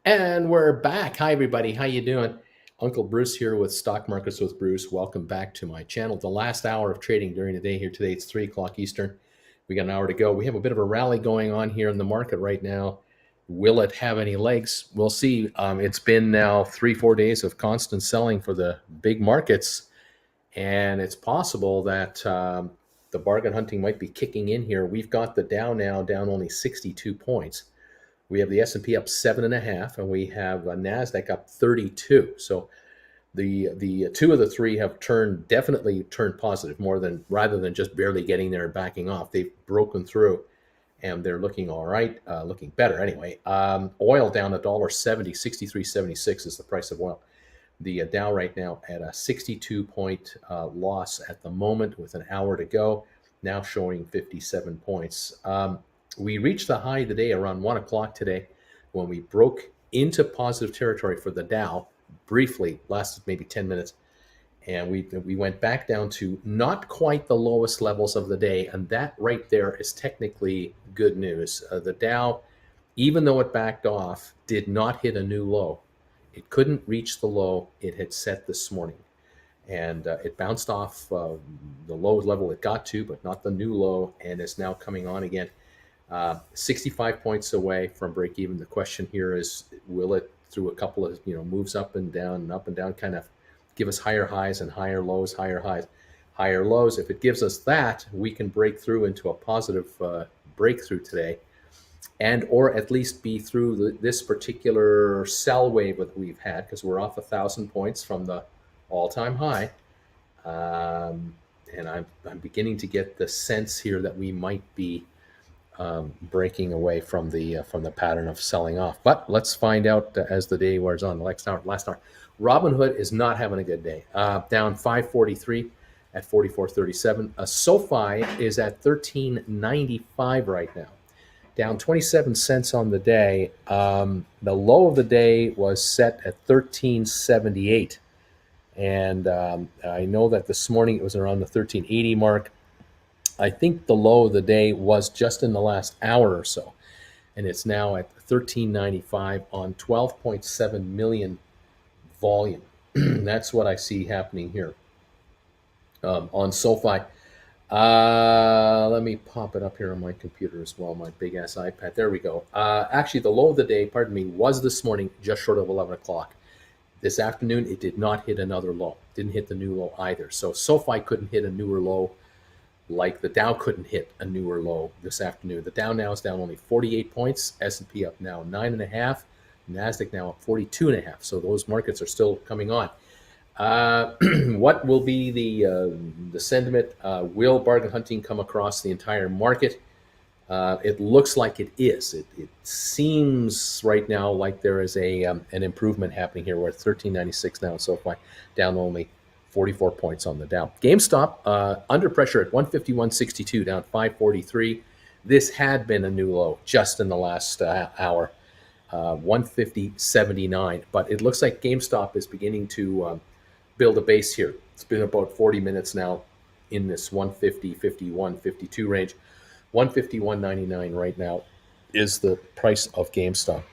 And we're back. Hi, everybody. How you doing? Uncle Bruce here with Stock Markets with Bruce. Welcome back to my channel. The last hour of trading during the day here today. It's 3 o'clock Eastern. We got an hour to go. We have a bit of a rally going on here in the market right now. Will it have any legs? We'll see. It's been now 3-4 days of constant selling for the big markets, and it's possible that the bargain hunting might be kicking in here. We've got the Dow now down only 62 points. We have the S&P up 7.5, and we have Nasdaq up 32. So the two of the three have definitely turned positive, rather than just barely getting there and backing off. They've broken through, and they're looking all right, looking better anyway. Oil down $1.70, 63.76 is the price of oil. The Dow right now at a 62-point loss at the moment with an hour to go, now showing 57 points. We reached the high of the day around 1 o'clock today when we broke into positive territory for the Dow, briefly, lasted maybe 10 minutes. And we went back down to not quite the lowest levels of the day. And that right there is technically good news. The Dow, even though it backed off, did not hit a new low. It couldn't reach the low it had set this morning. And it bounced off the lowest level it got to, but not the new low, and is now coming on again. 65 points away from break even. The question here is, will it, through a couple of moves up and down, kind of give us higher highs and higher lows, higher highs, higher lows? If it gives us that, we can break through into a positive breakthrough today, and or at least be through this particular sell wave that we've had, because we're off 1,000 points from the all-time high. And I'm beginning to get the sense here that we might be breaking away from the pattern of selling off. But let's find out as the day wears on. The last hour. Robinhood is not having a good day. Down 543 at 44.37. SoFi is at 13.95 right now. Down 27 cents on the day. The low of the day was set at 13.78. And I know that this morning it was around the 13.80 mark. I think the low of the day was just in the last hour or so, and it's now at 13.95 on 12.7 million volume. That's what I see happening here on SoFi. Let me pop it up here on my computer as well, my big ass iPad. There we go. Actually, the low of the day, was this morning just short of 11 o'clock. This afternoon, it did not hit another low. Didn't hit the new low either. So SoFi couldn't hit a newer low, like the Dow couldn't hit a newer low this afternoon. The Dow now is down only 48 points. S&P up now 9.5. Nasdaq now up 42.5. So those markets are still coming on. What will be the sentiment? Will bargain hunting come across the entire market? It looks like it is. It seems right now like there is an improvement happening here. We're at 13.96 now, so far down only 44 points on the Dow. GameStop under pressure at 151.62, down 543. This had been a new low just in the last hour, 150.79. But it looks like GameStop is beginning to build a base here. It's been about 40 minutes now in this 150, 51, 52 range. 151.99 right now is the price of GameStop.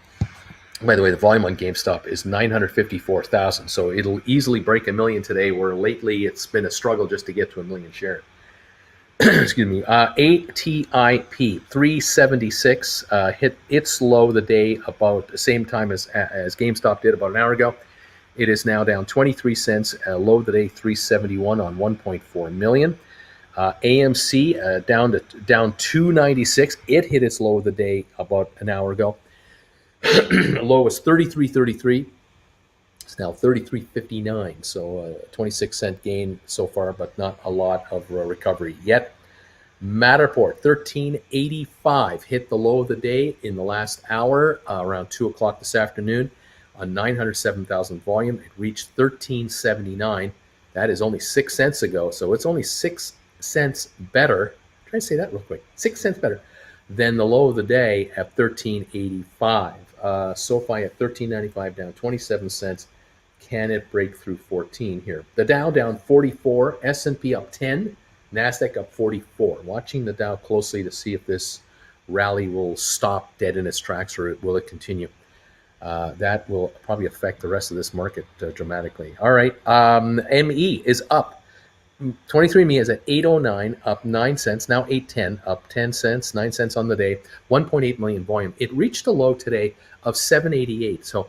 By the way, the volume on GameStop is 954,000, so it'll easily break 1 million today, where lately it's been a struggle just to get to 1 million shares. Excuse me. ATIP 376 hit its low of the day about the same time as GameStop did about an hour ago. It is now down 23 cents. Low of the day 371 on 1.4 million. AMC down 296. It hit its low of the day about an hour ago. Low was 33.33. It's now 33.59. So a 26 cent gain so far, but not a lot of recovery yet. Matterport 13.85 hit the low of the day in the last hour, around 2 o'clock this afternoon, on 907,000 volume. It reached 13.79. That is only 6 cents ago, so it's only 6 cents better. Try to say that real quick. 6 cents better than the low of the day at 13.85. SoFi at 13.95, down 27 cents. Can it break through 14 here? The Dow down 44, S&P up 10, Nasdaq up 44. Watching the Dow closely to see if this rally will stop dead in its tracks or will it continue. That will probably affect the rest of this market dramatically. All right, ME is up. 23andMe is at 809, up 9 cents, now 810, up 10 cents, 9 cents on the day, 1.8 million volume. It reached a low today of 788. So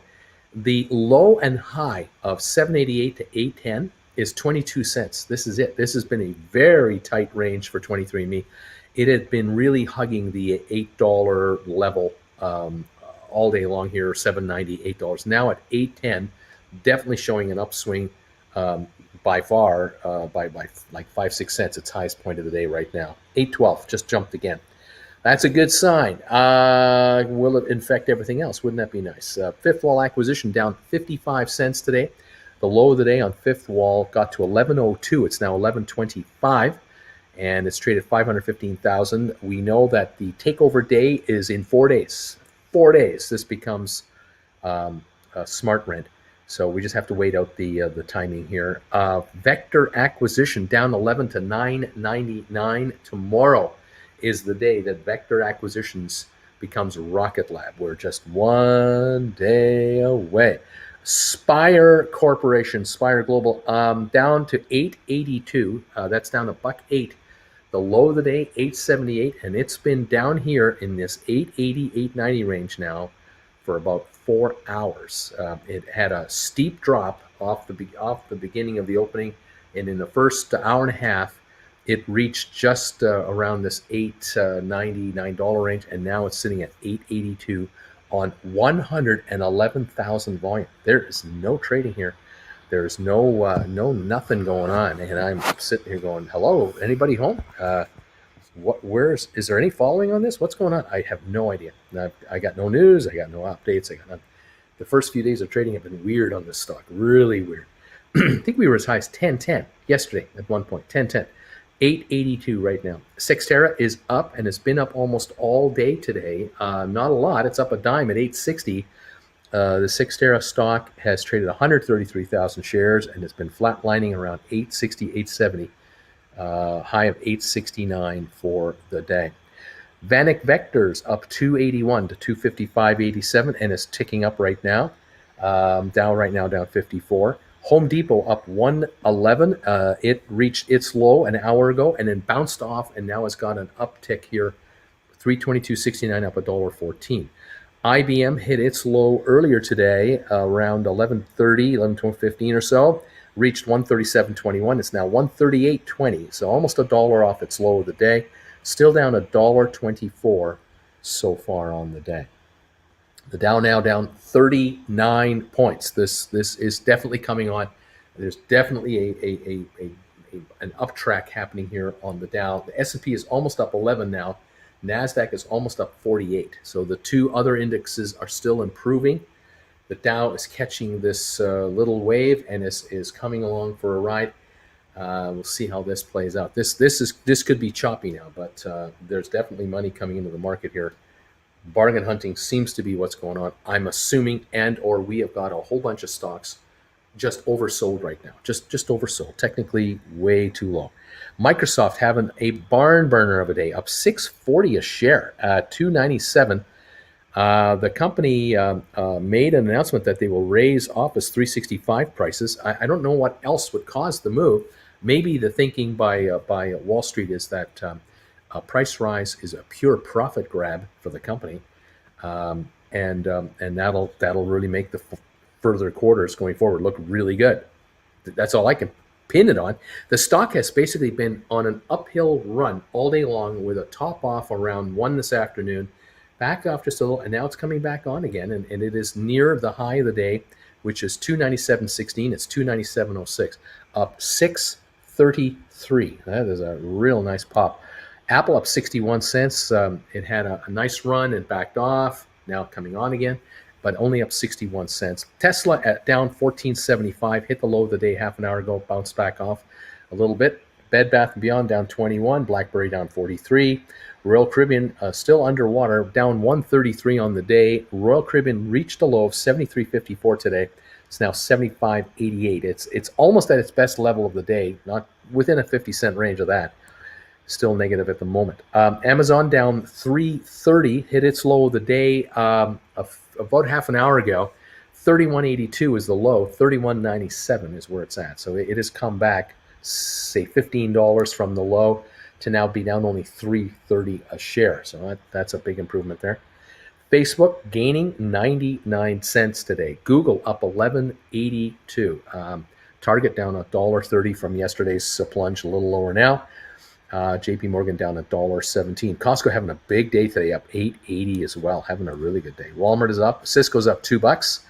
the low and high of 788 to 810 is 22 cents. This is it. This has been a very tight range for 23andMe. It had been really hugging the $8 level all day long here, $7.90, $8. Now at 810, definitely showing an upswing by far, by like 5-6 cents, its highest point of the day right now. 812 just jumped again. That's a good sign. Will it infect everything else? Wouldn't that be nice? Fifth Wall acquisition down 55 cents today. The low of the day on Fifth Wall got to 1102. It's now 1125, and it's traded 515,000. We know that the takeover day is in 4 days. 4 days. This becomes a smart rent. So we just have to wait out the timing here. Vector acquisition down 11 to 9.99 tomorrow is the day that Vector Acquisitions becomes Rocket Lab. We're just 1 day away. Spire Corporation, Spire Global, down to 882. That's down a $1.08. The low of the day, 878, and it's been down here in this 880, 890 range now for about 4 hours. It had a steep drop off the beginning of the opening, and in the first hour and a half, it reached just around this $8.99 range, and now it's sitting at 882 on 111,000 volume. There is no trading here. There's no nothing going on, and I'm sitting here going, "Hello, anybody home? Is there any following on this? What's going on?" I have no idea. I got no news. I got no updates. I got none. The first few days of trading have been weird on this stock, really weird. I think we were as high as 1010 yesterday at one point. 1010. 882 right now. Cyxtera is up, and it's been up almost all day today. Not a lot. It's up a dime at 860. The Cyxtera stock has traded 133,000 shares, and it's been flatlining around 860, 870. High of 869 for the day. Vanek Vectors up 281 to 255.87, and it's ticking up right now. Down right now, down 54. Home Depot up 111. It reached its low an hour ago and then bounced off, and now it's got an uptick here, 322.69, up $1.14. IBM hit its low earlier today, around 11:30, 11:15 or so, reached 137.21. It's now 138.20, so almost $1 off its low of the day. Still down $1.24 so far on the day. The Dow now down 39 points. This is definitely coming on. There's definitely an uptrack happening here on the Dow. The S&P is almost up 11 now. NASDAQ is almost up 48. So the two other indexes are still improving. The Dow is catching this little wave and is coming along for a ride. We'll see how this plays out. This could be choppy now, but there's definitely money coming into the market here. Bargain hunting seems to be what's going on. I'm assuming, or we have got a whole bunch of stocks just oversold right now. Just oversold. Technically way too low. Microsoft having a barn burner of a day, up $6.40 a share at $297. The company made an announcement that they will raise Office 365 prices. I don't know what else would cause the move. Maybe the thinking by Wall Street is that a price rise is a pure profit grab for the company, and that'll really make the further quarters going forward look really good. That's all I can pin it on. The stock has basically been on an uphill run all day long, with a top off around 1 this afternoon, back off just a little, and now it's coming back on again, and it is near the high of the day, which is 297.16. It's 297.06, up 633. That is a real nice pop. Apple up 61 cents. It had a nice run and backed off. Now coming on again, but only up 61 cents. Tesla at down 14.75, hit the low of the day half an hour ago, bounced back off a little bit. Bed Bath & Beyond down 21, BlackBerry down 43. Royal Caribbean still underwater, down 133 on the day. Royal Caribbean reached a low of 73.54 today. It's now 75.88. It's almost at its best level of the day, not within a 50-cent range of that. Still negative at the moment. Amazon down 330, hit its low of the day a about half an hour ago, 31.82 is the low, 31.97 is where it's at. So it has come back, say $15 from the low to now be down only $3.30 a share. So that's a big improvement there. Facebook gaining 99 cents today. Google up 11.82. Target down $1.30 from yesterday's plunge, a little lower now. JP Morgan down $1.17. Costco having a big day today, up 8.80 as well, having a really good day. Walmart is up. Cisco's up $2.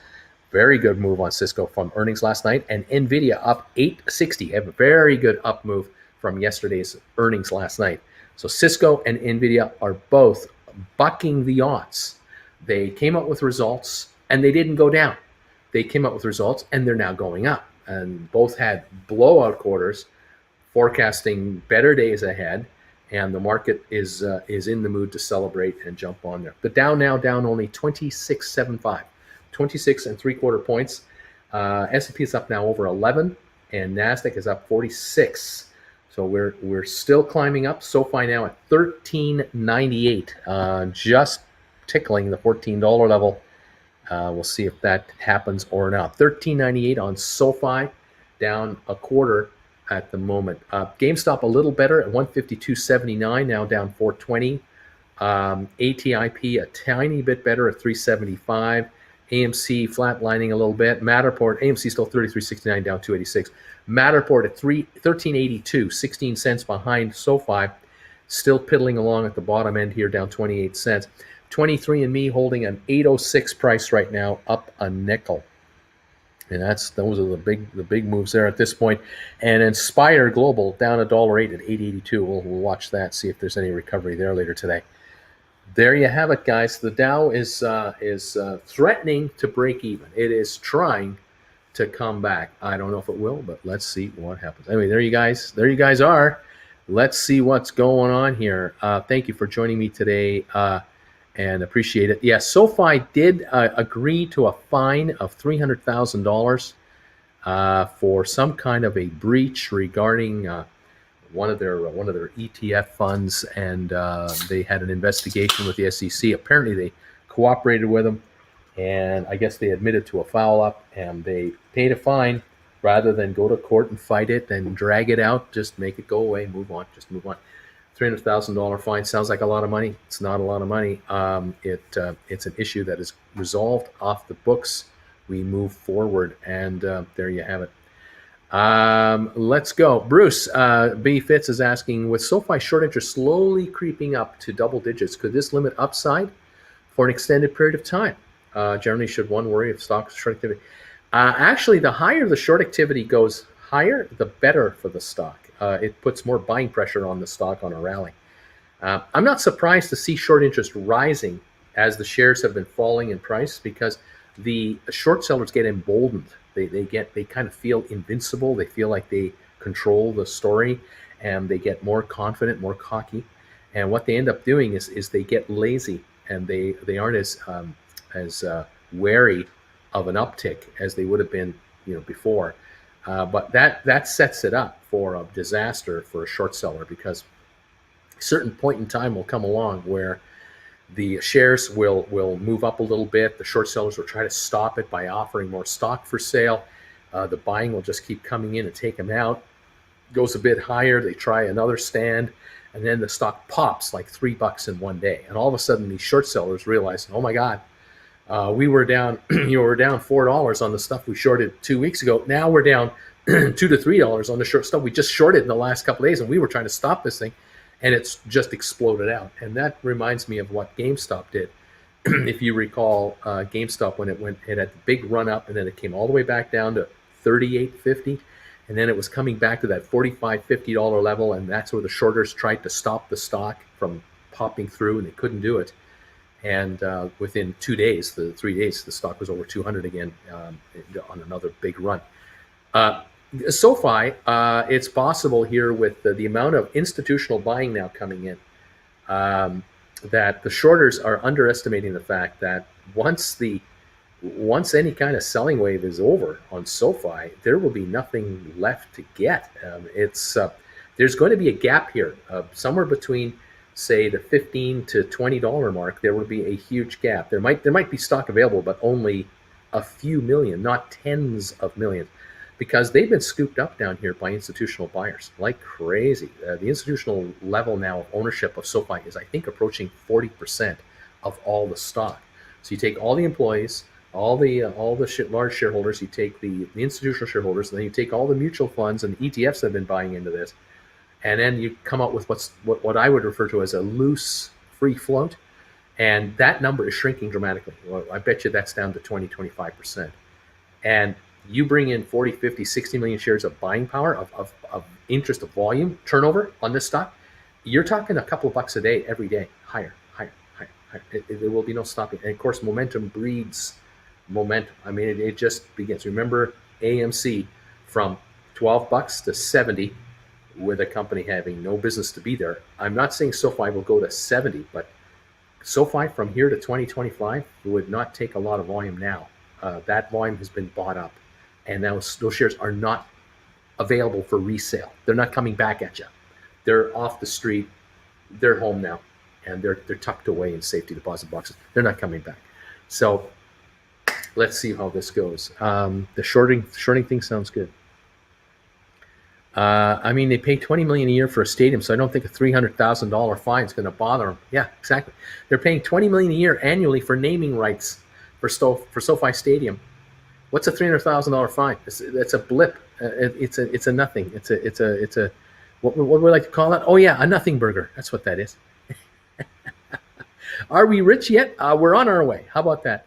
Very good move on Cisco from earnings last night. And NVIDIA up 8.60. Have a very good up move from yesterday's earnings last night. So Cisco and NVIDIA are both bucking the odds. They came up with results and they didn't go down. They came up with results and they're now going up. And both had blowout quarters, forecasting better days ahead, and the market is in the mood to celebrate and jump on there. The Dow now down only 26.75, 26 and 3/4 points. S&P is up now over 11, and Nasdaq is up 46. So we're still climbing up. SoFi now at 13.98, just tickling the $14 level. We'll see if that happens or not. 13.98 on SoFi, down a quarter at the moment. GameStop a little better at 152.79, now down 420. ATIP a tiny bit better at 375. AMC flatlining a little bit. Matterport, AMC still 33.69, down 286. Matterport at 13.82, 16 cents behind SoFi, still piddling along at the bottom end here, down 28 cents. 23andMe holding an 806 price right now, up a nickel. And those are the big moves there at this point. And Inspire Global down $1.08 at 882. We'll watch that, see if there's any recovery there later today. There you have it, guys. The Dow is threatening to break even. It is trying to come back. I don't know if it will, but let's see what happens. Anyway, there you guys are. Let's see what's going on here. Thank you for joining me today. And appreciate it. Yeah, SoFi did agree to a fine of $300,000 for some kind of a breach regarding one of their ETF funds, and they had an investigation with the SEC. Apparently, they cooperated with them, and I guess they admitted to a foul up, and they paid a fine rather than go to court and fight it and drag it out. Just make it go away, move on, just move on. $300,000 fine sounds like a lot of money. It's not a lot of money. It's an issue that is resolved off the books. We move forward, and there you have it. Let's go. Bruce B. Fitz is asking, with SoFi short interest slowly creeping up to double digits, could this limit upside for an extended period of time? Generally, should one worry if stocks short activity? Actually, the higher the short activity goes higher, the better for the stock. It puts more buying pressure on the stock on a rally. I'm not surprised to see short interest rising as the shares have been falling in price, because the short sellers get emboldened. They kind of feel invincible. They feel like they control the story, and they get more confident, more cocky. And what they end up doing is they get lazy, and they aren't as wary of an uptick as they would have been, before. But that sets it up for a disaster for a short seller, because a certain point in time will come along where the shares will move up a little bit. The short sellers will try to stop it by offering more stock for sale. The buying will just keep coming in and take them out. Goes a bit higher, they try another stand, and then the stock pops like $3 in one day. And all of a sudden, these short sellers realize, oh my God, we were down, we're down $4 on the stuff we shorted 2 weeks ago. Now we're down $2 to $3 on the short stuff we just shorted in the last couple of days, and we were trying to stop this thing, and it's just exploded out. And that reminds me of what GameStop did. If you recall, GameStop, when it had the big run up, and then it came all the way back down to $38.50, and then it was coming back to that $45, $50 level, and that's where the shorters tried to stop the stock from popping through, and they couldn't do it. And within 3 days, the stock was over 200 again on another big run. SoFi, it's possible here with the amount of institutional buying now coming in, that the shorters are underestimating the fact that once any kind of selling wave is over on SoFi, there will be nothing left to get. There's going to be a gap here somewhere between say the $15 to $20 mark, there would be a huge gap. There might be stock available, but only a few million, not tens of millions, because they've been scooped up down here by institutional buyers like crazy. The institutional level now of ownership of SoFi is, I think, approaching 40% of all the stock. So you take all the employees, all the large shareholders, you take the institutional shareholders, and then you take all the mutual funds and ETFs that have been buying into this, and then you come up with what I would refer to as a loose free float, and that number is shrinking dramatically. Well, I bet you that's down to 20-25%. And you bring in 40, 50, 60 million shares of buying power, of interest, of volume, turnover on this stock, you're talking a couple of bucks a day, every day, higher. There will be no stopping. And of course, momentum breeds momentum. I mean, it just begins. Remember AMC from 12 bucks to 70, with a company having no business to be there. I'm not saying SoFi will go to 70, but SoFi from here to 2025 would not take a lot of volume now. That volume has been bought up, and those shares are not available for resale. They're not coming back at you. They're off the street. They're home now, and they're tucked away in safety deposit boxes. They're not coming back. So let's see how this goes. The shorting thing sounds good. I mean, they pay $20 million a year for a stadium, so I don't think a $300,000 fine is going to bother them. Yeah, exactly. They're paying $20 million a year annually for naming rights for SoFi Stadium. What's a $300,000 fine? It's a blip. It's a nothing. It's a what would we like to call it? Oh yeah, a nothing burger. That's what that is. Are we rich yet? We're on our way. How about that?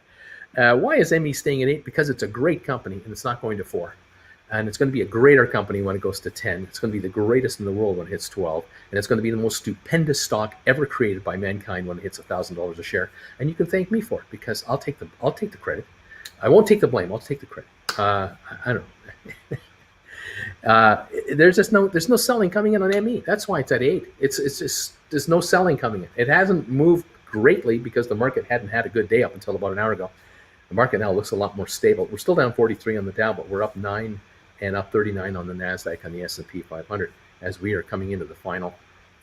Why is ME staying at 8? Because it's a great company and it's not going to 4. And it's going to be a greater company when it goes to 10. It's going to be the greatest in the world when it hits 12. And it's going to be the most stupendous stock ever created by mankind when it hits $1,000 a share. And you can thank me for it, because I'll take the credit. I won't take the blame. I'll take the credit. I don't know. There's no selling coming in on ME. That's why it's at 8. It's just, there's no selling coming in. It hasn't moved greatly because the market hadn't had a good day up until about an hour ago. The market now looks a lot more stable. We're still down 43 on the Dow, but we're up 9 and up 39 on the NASDAQ and the S&P 500 as we are coming into the final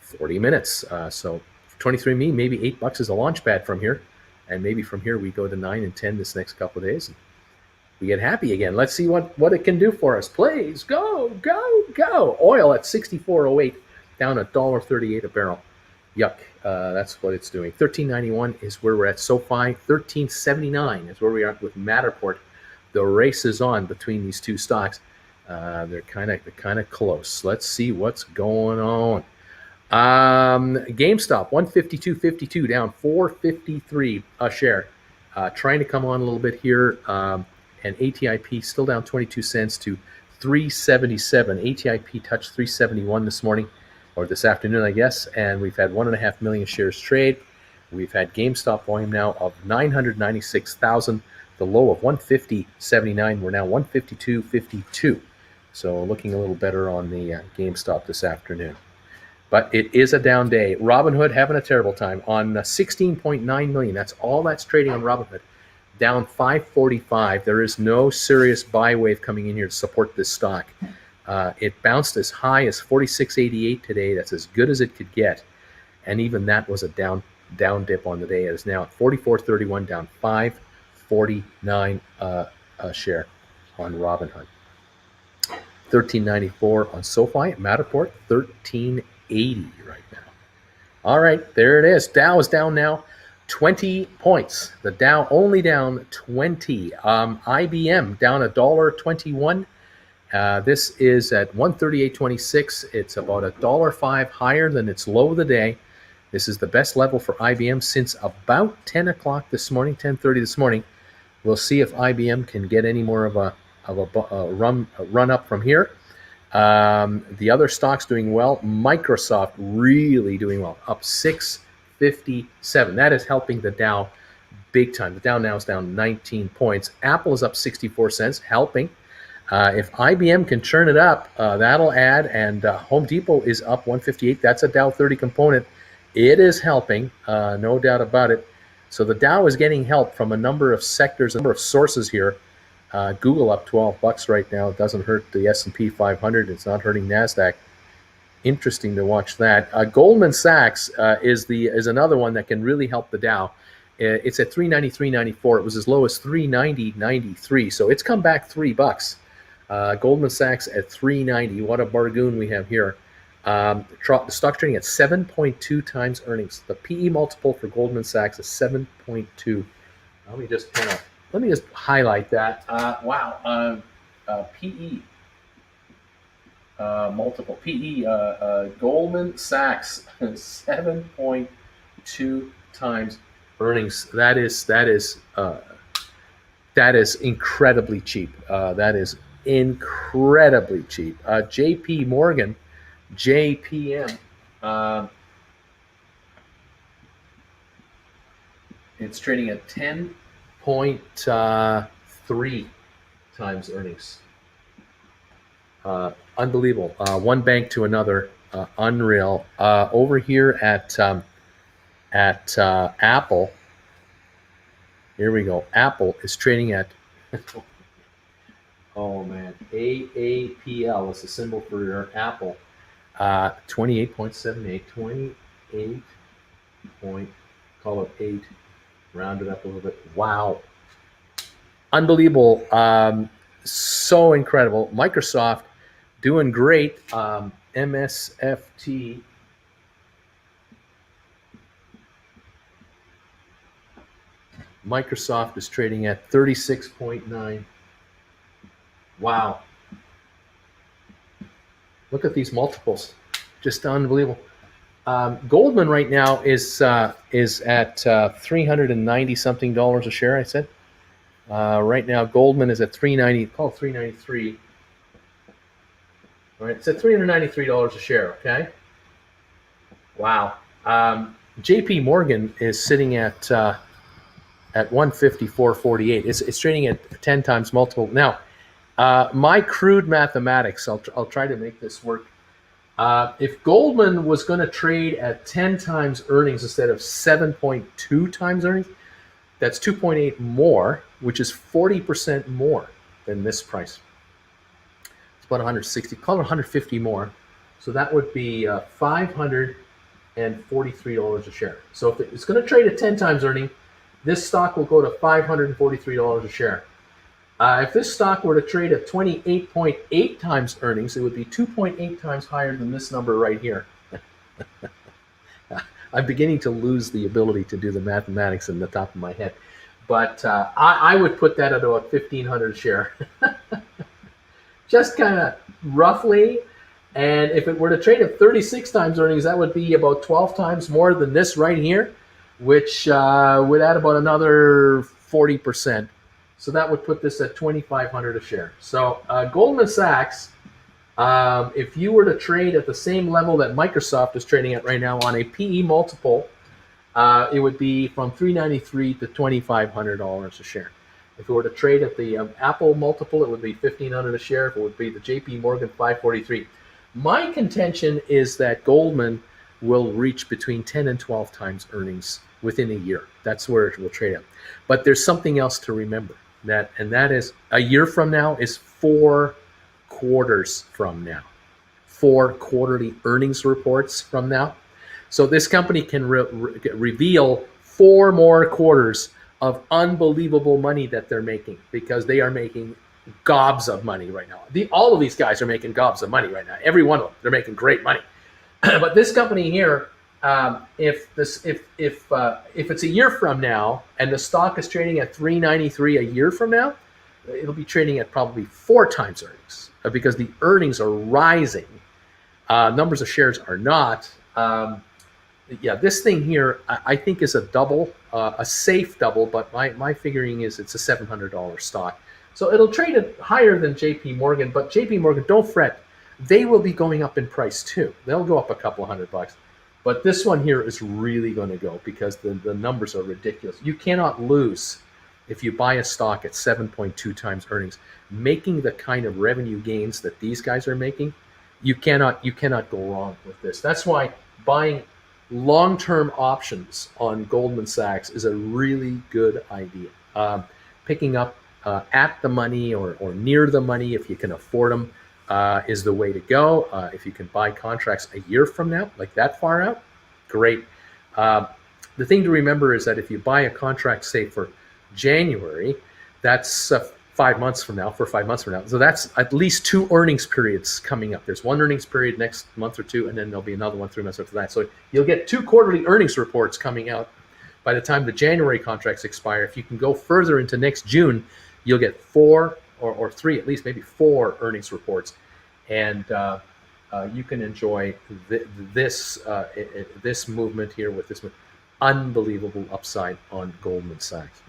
40 minutes. So 23andMe, maybe $8 is a launch pad from here. And maybe from here we go to 9 and 10 this next couple of days. And we get happy again. Let's see what it can do for us. Please, go. Oil at 64.08, down $1.38 a barrel. Yuck. That's what it's doing. 13.91 is where we're at. SoFi, 13.79 is where we are with Matterport. The race is on between these two stocks. They're kind of close. Let's see what's going on. GameStop 152.52, down 4.53 a share. Trying to come on a little bit here. And ATIP still down 22 cents to 3.77. ATIP touched 3.71 this morning, or this afternoon, I guess. And we've had 1.5 million shares trade. We've had GameStop volume now of 996,000. The low of 150.79. We're now 152.52. So looking a little better on the GameStop this afternoon. But it is a down day. Robinhood having a terrible time on 16.9 million. That's all that's trading on Robinhood. Down 545. There is no serious buy wave coming in here to support this stock. It bounced as high as 46.88 today. That's as good as it could get. And even that was a down dip on the day. It is now at 44.31, down 5.49 a share on Robinhood. 13.94 on SoFi. Matterport 13.80 right now. All right, there it is. Dow is down now 20 points. The Dow only down 20. IBM down $1.21. This is at 138.26. It's about $1.05 higher than its low of the day. This is the best level for IBM since about 10 o'clock this morning, 10:30 this morning. We'll see if IBM can get any more of a run up from here. The other stocks doing well. Microsoft really doing well, up 6.57. That is helping the Dow big time. The Dow now is down 19 points. Apple is up 64 cents, helping. If IBM can churn it up, that'll add. And Home Depot is up 158. That's a Dow 30 component. It is helping, no doubt about it. So the Dow is getting help from a number of sectors, a number of sources here. Google up $12 right now. It doesn't hurt the S&P 500. It's not hurting NASDAQ. Interesting to watch that. Goldman Sachs is another one that can really help the Dow. It's at 393.94. It was as low as 390.93. So it's come back $3. Goldman Sachs at 390. What a bargain we have here. The stock trading at 7.2 times earnings. The PE multiple for Goldman Sachs is 7.2. Let me just highlight that. Wow. PE multiple. PE Goldman Sachs 7.2 times earnings. That is incredibly cheap. That is incredibly cheap. JP Morgan, JPM. It's trading at 10.3 times earnings. Unbelievable. One bank to another. Unreal. Over here at Apple. Here we go. Apple is trading at oh man, AAPL is the symbol for your Apple. 28.78, 28 point, call it 8, round it up a little bit. Wow. Unbelievable. So incredible. Microsoft doing great. MSFT. Microsoft is trading at 36.9. Wow. Look at these multiples. Just unbelievable. Goldman right now is at $390 something a share, I said. Right now, Goldman is at $390, call it $393. All right, it's at $393 a share, okay? Wow. JP Morgan is sitting at 154.48. It's trading at 10 times multiple. Now, my crude mathematics, I'll try to make this work. If Goldman was going to trade at 10 times earnings instead of 7.2 times earnings, that's 2.8 more, which is 40% more than this price. It's about 160, call it 150 more. So that would be $543 a share. So if it's going to trade at 10 times earning, this stock will go to $543 a share. If this stock were to trade at 28.8 times earnings, it would be 2.8 times higher than this number right here. I'm beginning to lose the ability to do the mathematics in the top of my head. But I would put that at about $1,500 a share. Just kind of roughly. And if it were to trade at 36 times earnings, that would be about 12 times more than this right here, which would add about another 40%. So that would put this at $2,500 a share. So Goldman Sachs, if you were to trade at the same level that Microsoft is trading at right now on a PE multiple, it would be from $393 to $2,500 a share. If it were to trade at the Apple multiple, it would be $1,500 a share. If it would be the JP Morgan, $543. My contention is that Goldman will reach between 10 and 12 times earnings within a year. That's where it will trade at. But there's something else to remember. And that is a year from now is 4 quarters from now, 4 quarterly earnings reports from now. So this company can reveal 4 more quarters of unbelievable money that they're making, because they are making gobs of money right now. All of these guys are making gobs of money right now. Every one of them, they're making great money. But this company here, if it's a year from now and the stock is trading at $393 a year from now, it'll be trading at probably 4 times earnings, because the earnings are rising. Numbers of shares are not. Yeah, this thing here, I think is a double, a safe double, but my figuring is it's a $700 stock. So it'll trade at higher than JP Morgan, but JP Morgan, don't fret, they will be going up in price too. They'll go up a couple of $100. But this one here is really going to go, because the numbers are ridiculous. You cannot lose if you buy a stock at 7.2 times earnings, making the kind of revenue gains that these guys are making. You cannot go wrong with this. That's why buying long-term options on Goldman Sachs is a really good idea. Picking up at the money or near the money if you can afford them. is the way to go. If you can buy contracts a year from now, like that far out, great. The thing to remember is that if you buy a contract, say for January, that's 5 months from now, 5 months from now. So that's at least 2 earnings periods coming up. There's one earnings period next month or two, and then there'll be another one 3 months after that. So you'll get 2 quarterly earnings reports coming out by the time the January contracts expire. If you can go further into next June, you'll get 4 or 3, at least maybe 4 earnings reports. And you can enjoy this movement here with this unbelievable upside on Goldman Sachs.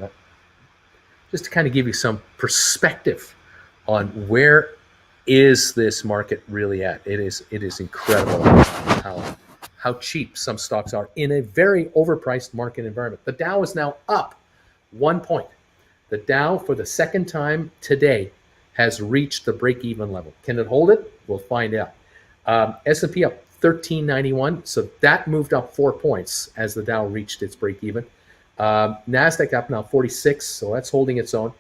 Just to kind of give you some perspective on where is this market really at. It is incredible how cheap some stocks are in a very overpriced market environment. The Dow is now up 1 point. The Dow, for the second time today, has reached the break-even level. Can it hold it? We'll find out. S&P up 1391, so that moved up 4 points as the Dow reached its break-even. NASDAQ up now 46, so that's holding its own.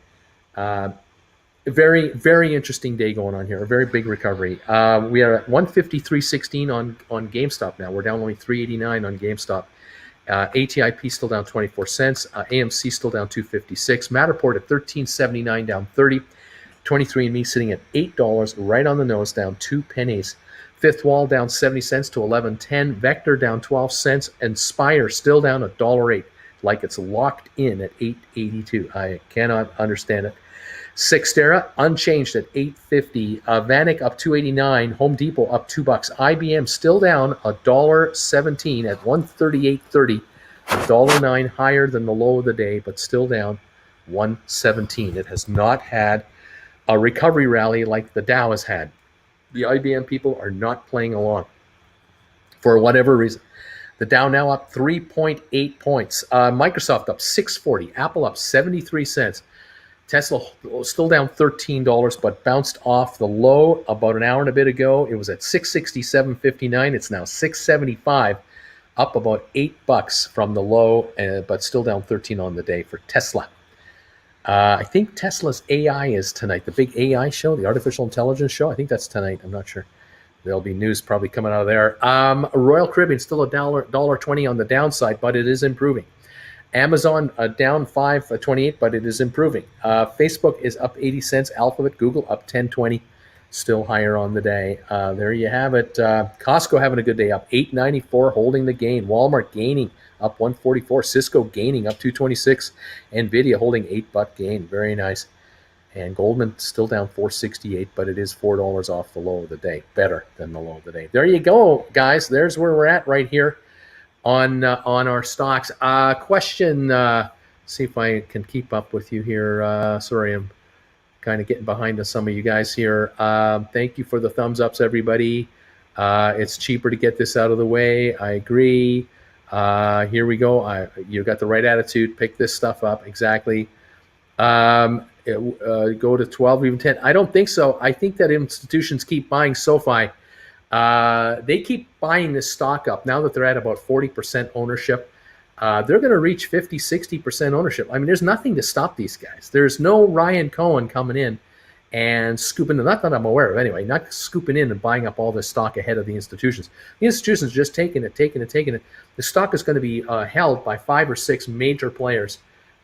Very, very interesting day going on here, a very big recovery. We are at 153.16 on GameStop now. We're down only 389 on GameStop. ATIP still down 24 cents. AMC still down 256. Matterport at 13.79, down 30. 23andMe sitting at $8, right on the nose, down 2 pennies. Fifth Wall down 70 cents to 11.10. Vector down 12 cents. And Spire still down $1.08, like it's locked in at 8.82. I cannot understand it. Cyxtera unchanged at 8.50. Vanik up 2.89. Home Depot up $2. IBM still down $1.17 at 138.30. $1.09 higher than the low of the day, but still down 117. It has not had a recovery rally like the Dow has had. The IBM people are not playing along for whatever reason. The Dow now up 3.8 points. Microsoft up 640. Apple up 73 cents. Tesla still down $13, but bounced off the low about an hour and a bit ago. It was at 667.59. It's now 675, up about $8 from the low, but still down 13 on the day for Tesla. I think Tesla's AI is tonight, the big AI show, the artificial intelligence show. I think that's tonight. I'm not sure. There'll be news probably coming out of there. Royal Caribbean still $1.20 on the downside, but it is improving. Amazon down 5.28, but it is improving. Facebook is up 80 cents. Alphabet, Google up 10.20, still higher on the day. There you have it. Costco having a good day, up 8.94, holding the gain. Walmart gaining, up 144. Cisco gaining, up 226. Nvidia holding $8 gain, very nice. And Goldman still down 4.68, but it is $4 off the low of the day, better than the low of the day. There you go, guys. There's where we're at right here on our stocks. Question, see if I can keep up with you here. Sorry, I'm kind of getting behind on some of you guys here. Thank you for the thumbs ups, everybody. It's cheaper to get this out of the way. I agree. Here we go. You got the right attitude. Pick this stuff up. Exactly. Go to 12, even 10. I don't think so. I think that institutions keep buying SoFi. They keep buying this stock up now that they're at about 40% ownership. They're going to reach 50, 60% ownership. I mean, there's nothing to stop these guys. There's no Ryan Cohen coming in and scooping, not that I'm aware of anyway, not scooping in and buying up all this stock ahead of the institutions. The institutions are just taking it. The stock is going to be held by 5 or 6 major players,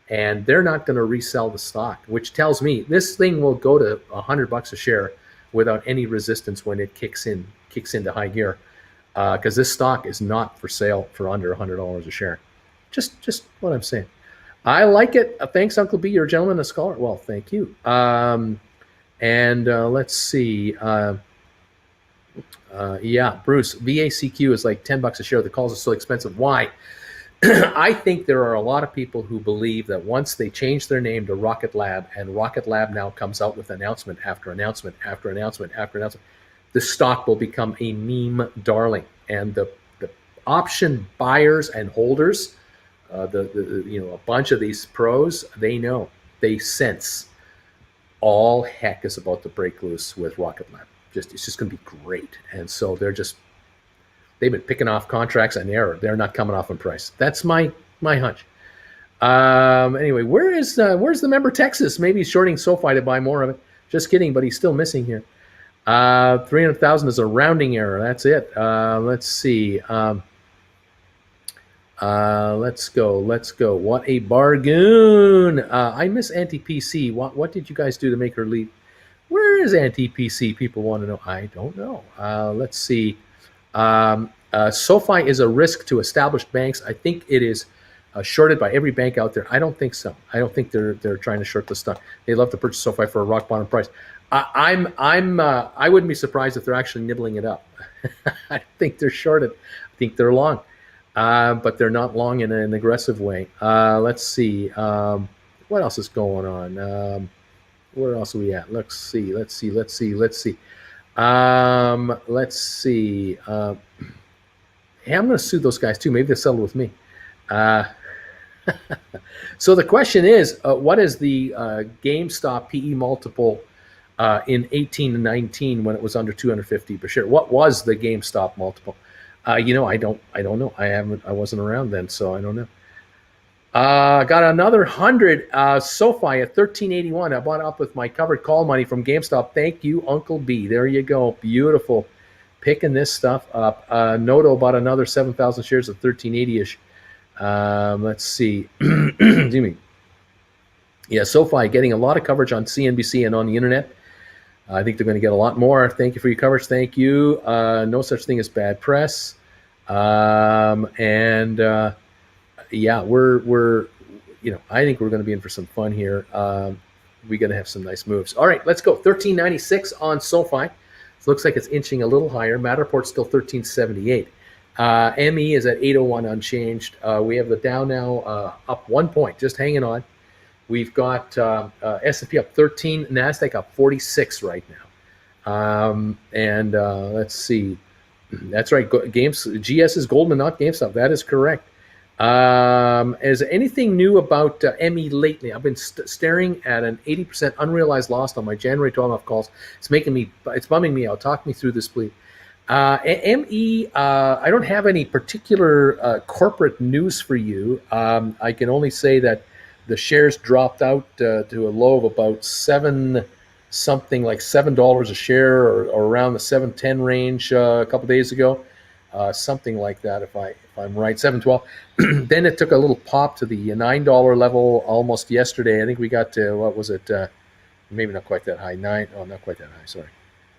and they're not going to resell the stock, which tells me this thing will go to $100 a share without any resistance when it kicks into high gear, because this stock is not for sale for under $100 a share. Just what I'm saying. I like it. Thanks, Uncle B. You're a gentleman, a scholar. Well, thank you. Let's see. Yeah, Bruce, VACQ is like $10 a share. The calls are so expensive. Why? I think there are a lot of people who believe that once they change their name to Rocket Lab, and Rocket Lab now comes out with announcement after announcement after announcement after announcement, the stock will become a meme darling. And the option buyers and holders, a bunch of these pros, they sense all heck is about to break loose with Rocket Lab. It's just going to be great. And so they've been picking off contracts, and they're not coming off in price. That's my hunch. Anyway, where's the member Texas? Maybe he's shorting SoFi to buy more of it. Just kidding, but he's still missing here. 300,000 is a rounding error. That's it. Let's see. Let's go. What a bargain. I miss Anti-PC. What did you guys do to make her leave? Where is Anti-PC? People want to know. I don't know. Let's see. SoFi is a risk to established banks. I think it is shorted by every bank out there. I don't think so. I don't think they're trying to short the stock. They love to purchase SoFi for a rock bottom price. I wouldn't be surprised if they're actually nibbling it up. I think they're shorted. I think they're long, but they're not long in an aggressive way. Let's see. What else is going on? Where else are we at? Let's see. Hey, I'm going to sue those guys too. Maybe they'll settle with me. So the question is, what is the GameStop PE multiple in 18 and 19 when it was under 250 per share? What was the GameStop multiple? I don't know. I wasn't around then, so I don't know. Got another 100 SoFi at 1381. I bought up with my covered call money from GameStop. Thank you, Uncle B. There you go. Beautiful. Picking this stuff up. Noto bought another 7,000 shares at 1380-ish. Let's see. Excuse me. Yeah, SoFi getting a lot of coverage on CNBC and on the internet. I think they're going to get a lot more. Thank you for your coverage. Thank you. No such thing as bad press. Yeah, we're I think we're going to be in for some fun here. We're going to have some nice moves. All right, let's go. 1396 on SoFi. It looks like it's inching a little higher. Matterport's still 1378. ME is at 801 unchanged. We have the Dow now up 1 point, just hanging on. We've got S&P up 13, NASDAQ up 46 right now. Let's see. That's right. GS is Goldman, not GameStop. That is correct. Is there anything new about ME lately? I've been staring at an 80% unrealized loss on my January 12-month calls. It's bumming me out. Talk me through this, please. ME, I don't have any particular corporate news for you. I can only say that the shares dropped out to a low of about $7 a share, or around the 7.10 range a couple days ago, something like that. If I'm right, 7.12. Then it took a little pop to the $9 level almost yesterday. I think we got to, what was it? Maybe not quite that high. Not quite that high. Sorry.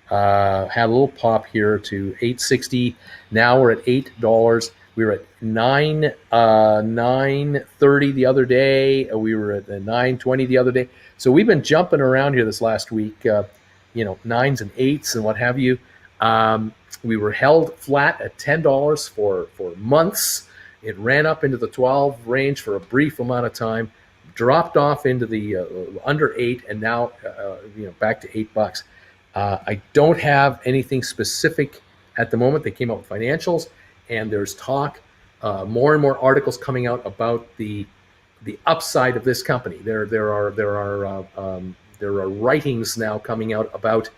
Had a little pop here to $8.60. Now we're at $8. We were at $9.30 the other day. We were at $9.20 the other day. So we've been jumping around here this last week, nines and eights and what have you. We were held flat at $10 for months. It ran up into the 12 range for a brief amount of time, dropped off into the under 8, and now back to $8. I don't have anything specific at the moment. They came out with financials, and there's talk, more and more articles coming out about the upside of this company. There are writings now coming out about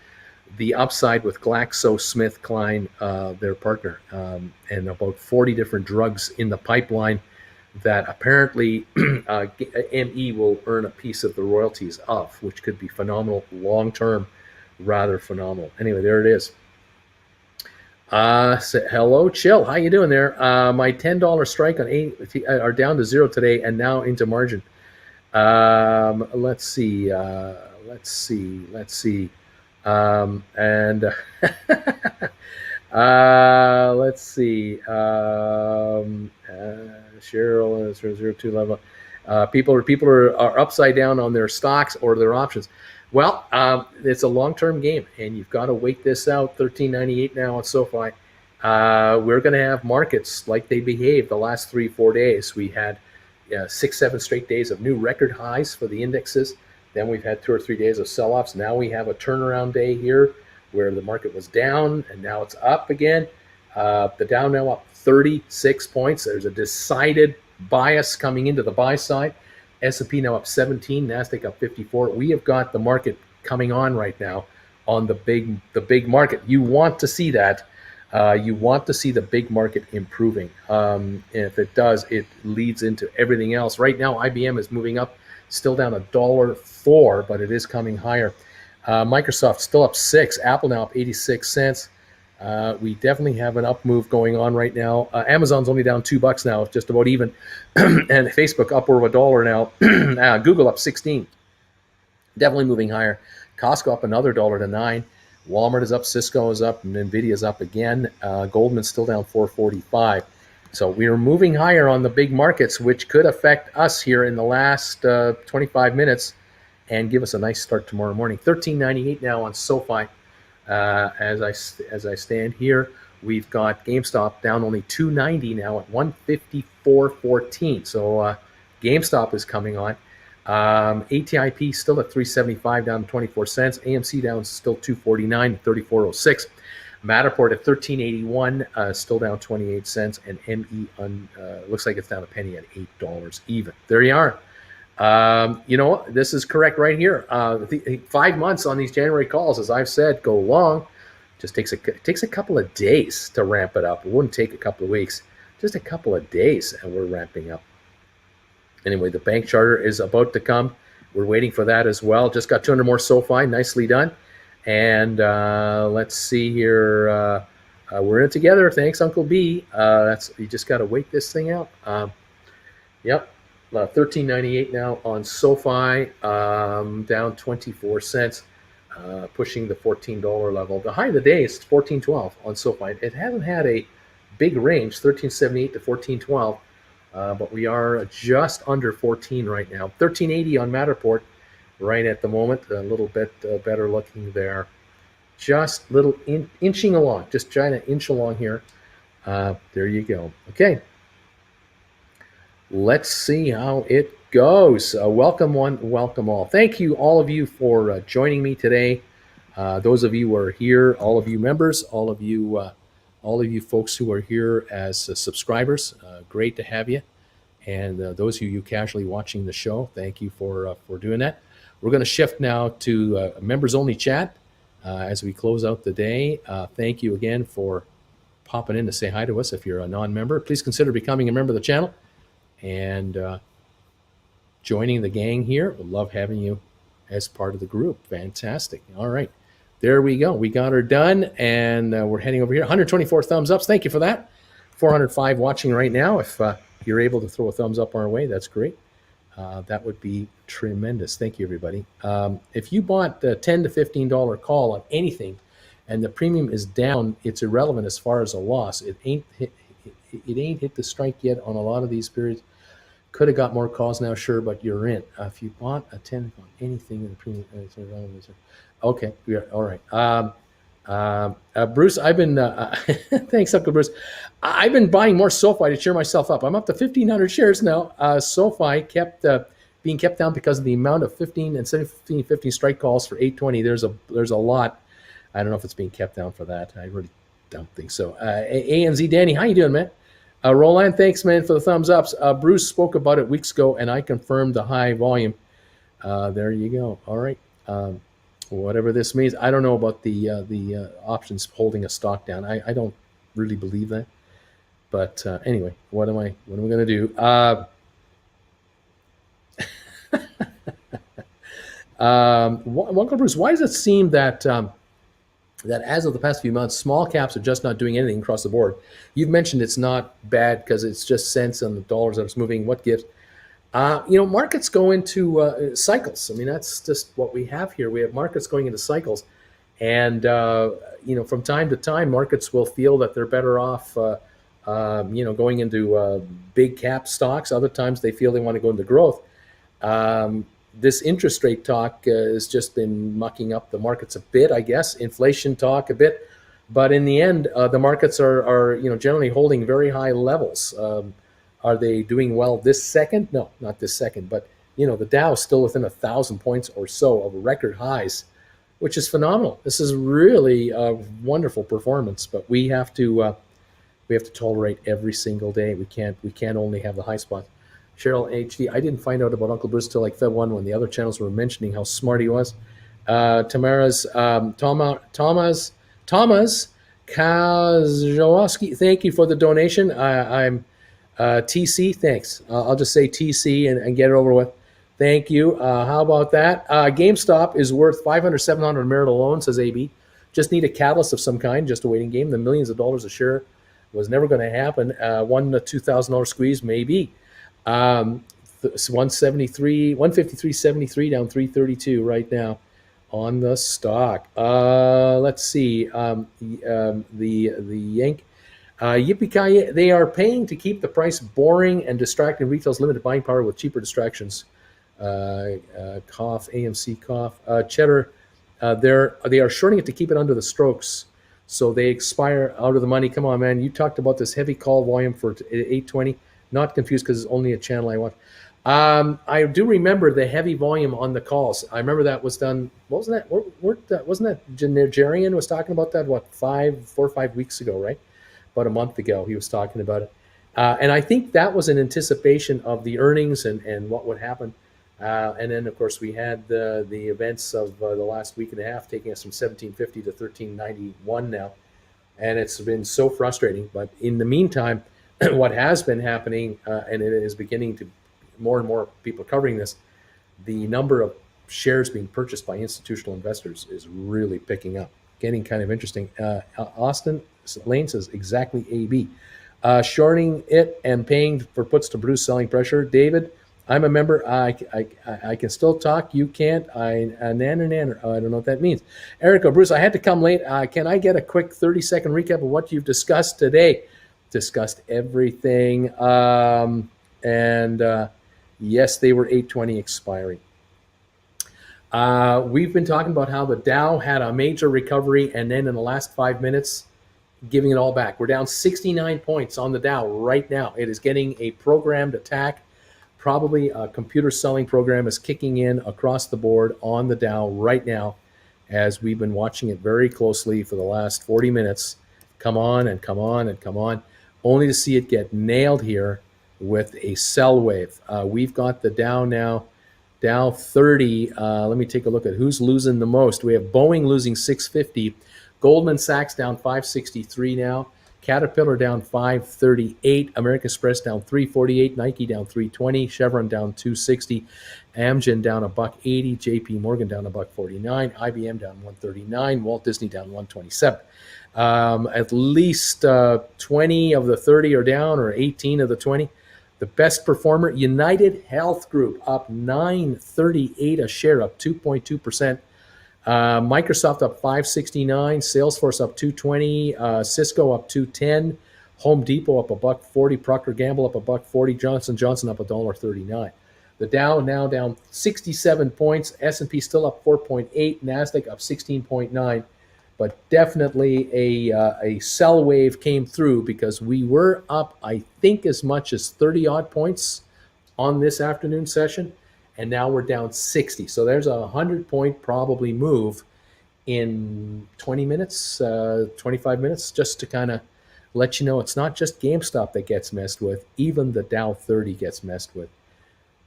the upside with GlaxoSmithKline, their partner, and about 40 different drugs in the pipeline that apparently ME will earn a piece of the royalties of, which could be phenomenal long term, rather phenomenal. Anyway, there it is. Hello, Chill. How you doing there? My $10 strike on 8 are down to 0 today, and now into margin. Let's see. Let's see. Let's see. Cheryl is 0.02 level. People are upside down on their stocks or their options. Well, it's a long-term game, and you've got to wait this out. 1398 now on SoFi. We're going to have markets like they behaved the last 3-4 days. We had 6-7 straight days of new record highs for the indexes. Then we've had 2 or 3 days of sell-offs. Now we have a turnaround day here where the market was down, and now it's up again. The Dow now up 36 points. There's a decided bias coming into the buy side. S&P now up 17, NASDAQ up 54. We have got the market coming on right now on the big market. You want to see that. You want to see the big market improving. And if it does, it leads into everything else. Right now, IBM is moving up, still down $1.04, but it is coming higher. Microsoft still up 6. Apple now up 86 cents. We definitely have an up move going on right now. Amazon's only down $2 now, just about even. And Facebook up over $1 now. Google up 16. Definitely moving higher. Costco up another $1 to 9. Walmart is up, Cisco is up, and Nvidia is up again. Goldman's still down 445. So we are moving higher on the big markets, which could affect us here in the last 25 minutes and give us a nice start tomorrow morning. 13.98 now on SoFi. As I stand here, we've got GameStop down only 290 now at 154.14. So GameStop is coming on. ATIP still at 375 down 24 cents. AMC down still 249 34.06. Matterport at 1381 still down 28 cents, and ME looks like it's down a penny at $8 even. There you are. This is correct right here. 5 months on these January calls, as I've said, go long. Just takes a couple of days to ramp it up. It wouldn't take a couple of weeks, just a couple of days, and we're ramping up. Anyway, the bank charter is about to come. We're waiting for that as well. Just got 200 more SoFi, nicely done. And let's see here. We're in it together. Thanks, Uncle B. You just got to wait this thing out. Yep. 13.98 now on SoFi, down 24 cents, pushing the $14 level. The high of the day is 14.12 on SoFi. It hasn't had a big range, 13.78 to 14.12, but we are just under 14 right now. 13.80 on Matterport right at the moment, a little bit better looking there. Just little inching along, just trying to inch along here. There you go. Okay. Let's see how it goes. Welcome one, welcome all. Thank you, all of you, for joining me today. Those of you who are here, all of you members, all of you folks who are here as subscribers, great to have you. And those of you casually watching the show, thank you for doing that. We're going to shift now to members only chat as we close out the day. Thank you again for popping in to say hi to us. If you're a non-member, please consider becoming a member of the channel and joining the gang here. We'd love having you as part of the group. Fantastic. All right. There we go. We got her done, and we're heading over here. 124 thumbs ups. Thank you for that. 405 watching right now. If you're able to throw a thumbs up our way, that's great. That would be tremendous. Thank you, everybody. If you bought a $10 to $15 call on anything and the premium is down, it's irrelevant as far as a loss. It ain't hit the strike yet on a lot of these periods. Could have got more calls now, sure, but you're in. If you bought a 10 on anything in the premium, okay, we are all right. Bruce, I've been thanks, Uncle Bruce. I've been buying more SoFi to cheer myself up. I'm up to 1,500 shares now. SoFi being kept down because of the amount of 15 and 15 strike calls for 820. There's a lot. I don't know if it's being kept down for that. I really don't think so. ANZ Danny, how you doing, man? Roland, thanks, man, for the thumbs ups. Bruce spoke about it weeks ago, and I confirmed the high volume. There you go. All right. Whatever this means, I don't know about the options holding a stock down. I don't really believe that. But anyway, what am I going to do? Uncle Bruce, why does it seem that that as of the past few months, small caps are just not doing anything across the board? You've mentioned it's not bad because it's just cents on the dollars that it's moving. What gives? Markets go into cycles. I mean, that's just what we have here. We have markets going into cycles. And, from time to time, markets will feel that they're better off, going into big cap stocks. Other times they feel they want to go into growth. This interest rate talk has just been mucking up the markets a bit, I guess. Inflation talk a bit. But in the end, the markets are generally holding very high levels. Are they doing well this second? No, not this second. But, the Dow is still within 1,000 points or so of record highs, which is phenomenal. This is really a wonderful performance. But we have to tolerate every single day. We can't only have the high spots. Cheryl HD, I didn't find out about Uncle Bruce till like Feb 1 when the other channels were mentioning how smart he was. Tamara's Thomas Kazowski, thank you for the donation. I'm TC, thanks. I'll just say TC and get it over with. Thank you. How about that? GameStop is worth 500, 700 marital loan, says AB. Just need a catalyst of some kind, just a waiting game. The millions of dollars a share was never going to happen. $1,000 to $2,000 squeeze, maybe. 173, 153.73 down 332 right now on the stock. Let's see. The Yank. Yippee-ki-yay, they are paying to keep the price boring and distracting retail's limited buying power with cheaper distractions. Cough, AMC cough. Cheddar, they are shorting it to keep it under the strokes. So they expire out of the money. Come on, man. You talked about this heavy call volume for 820. Not confused because it's only a channel I watch. I do remember the heavy volume on the calls. I remember that was done. What was that? Wasn't that Nigerian was talking about that? What, 4 or 5 weeks ago, right? About a month ago, he was talking about it. And I think that was in anticipation of the earnings and what would happen. And then, of course, we had the events of the last week and a half taking us from 1750 to 1391 now. And it's been so frustrating. But in the meantime, what has been happening, and it is beginning to more and more people covering this, the number of shares being purchased by institutional investors is really picking up, getting kind of interesting. Austin Lane says exactly AB. Shorting it and paying for puts to produce selling pressure. David, I'm a member. I can still talk. You can't. Nanner. I don't know what that means. Erica, Bruce, I had to come late. Can I get a quick 30-second recap of what you've discussed today? Discussed everything. Yes, they were 820 expiring. We've been talking about how the Dow had a major recovery and then in the last 5 minutes, giving it all back. We're down 69 points on the Dow right now. It is getting a programmed attack. Probably a computer selling program is kicking in across the board on the Dow right now as we've been watching it very closely for the last 40 minutes. Come on and come on and come on, only to see it get nailed here with a sell wave. We've got the Dow now, Dow 30. Let me take a look at who's losing the most. We have Boeing losing 650. Goldman Sachs down 563 now. Caterpillar down 538. American Express down 348. Nike down 320. Chevron down 260. Amgen down $1.80. JP Morgan down $1.49. IBM down 139. Walt Disney down 127. At least 20 of the 30 are down, or 18 of the 20. The best performer, United Health Group, up 938 a share, up 2.2%. Microsoft up 569, Salesforce up 220, Cisco up 210, Home Depot up $1.40, Procter Gamble up $1.40, Johnson Johnson up $1.39. The Dow now down 67 points, S&P still up 4.8, Nasdaq up 16.9, but definitely a sell wave came through because we were up, I think, as much as 30 odd points on this afternoon session. And now we're down 60. So there's a 100-point probably move in 20 minutes, 25 minutes, just to kind of let you know it's not just GameStop that gets messed with. Even the Dow 30 gets messed with.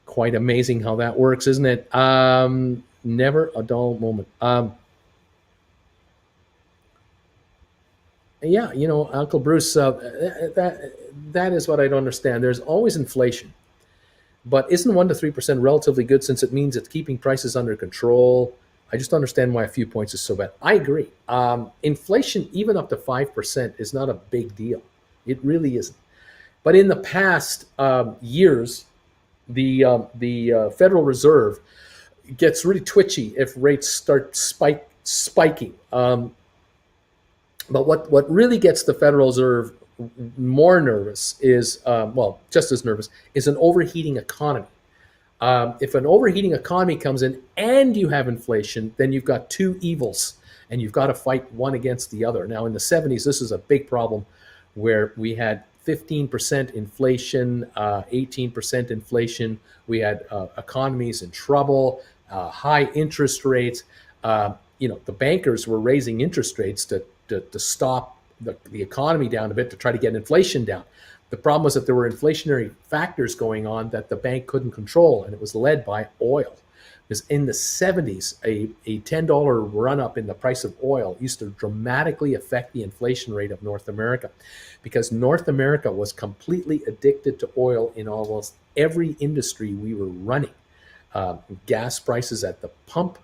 Quite amazing how that works, isn't it? Never a dull moment. Yeah, you know, Uncle Bruce, that is what I don't understand. There's always inflation. But isn't 1 to 3% relatively good since it means it's keeping prices under control? I just don't understand why a few points is so bad. I agree. Inflation, even up to 5%, is not a big deal. It really isn't. But in the past years, the Federal Reserve gets really twitchy if rates start spiking. But what really gets the Federal Reserve more nervous is, just as nervous, is an overheating economy. If an overheating economy comes in and you have inflation, then you've got two evils and you've got to fight one against the other. Now, in the 70s, this is a big problem where we had 15% inflation, 18% inflation. We had economies in trouble, high interest rates. The bankers were raising interest rates to stop the economy down a bit, to try to get inflation down. The problem was that there were inflationary factors going on that the bank couldn't control, and it was led by oil. Because in the 70s, a $10 run-up in the price of oil used to dramatically affect the inflation rate of North America, because North America was completely addicted to oil in almost every industry we were running. gas prices at the pump,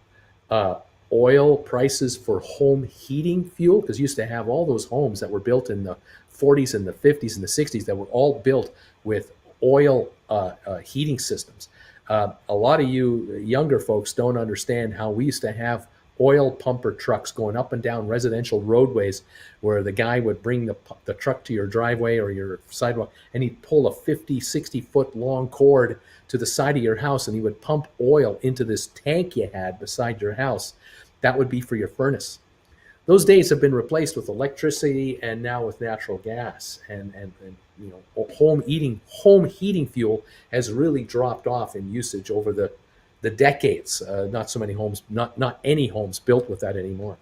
uh, oil prices for home heating fuel, because you used to have all those homes that were built in the 40s and the 50s and the 60s that were all built with oil heating systems. A lot of you younger folks don't understand how we used to have oil pumper trucks going up and down residential roadways, where the guy would bring the truck to your driveway or your sidewalk, and he'd pull a 50, 60-foot long cord to the side of your house, and he would pump oil into this tank you had beside your house. That would be for your furnace. Those days have been replaced with electricity and now with natural gas, and home heating fuel has really dropped off in usage over the decades. Not so many homes, not any homes built with that anymore.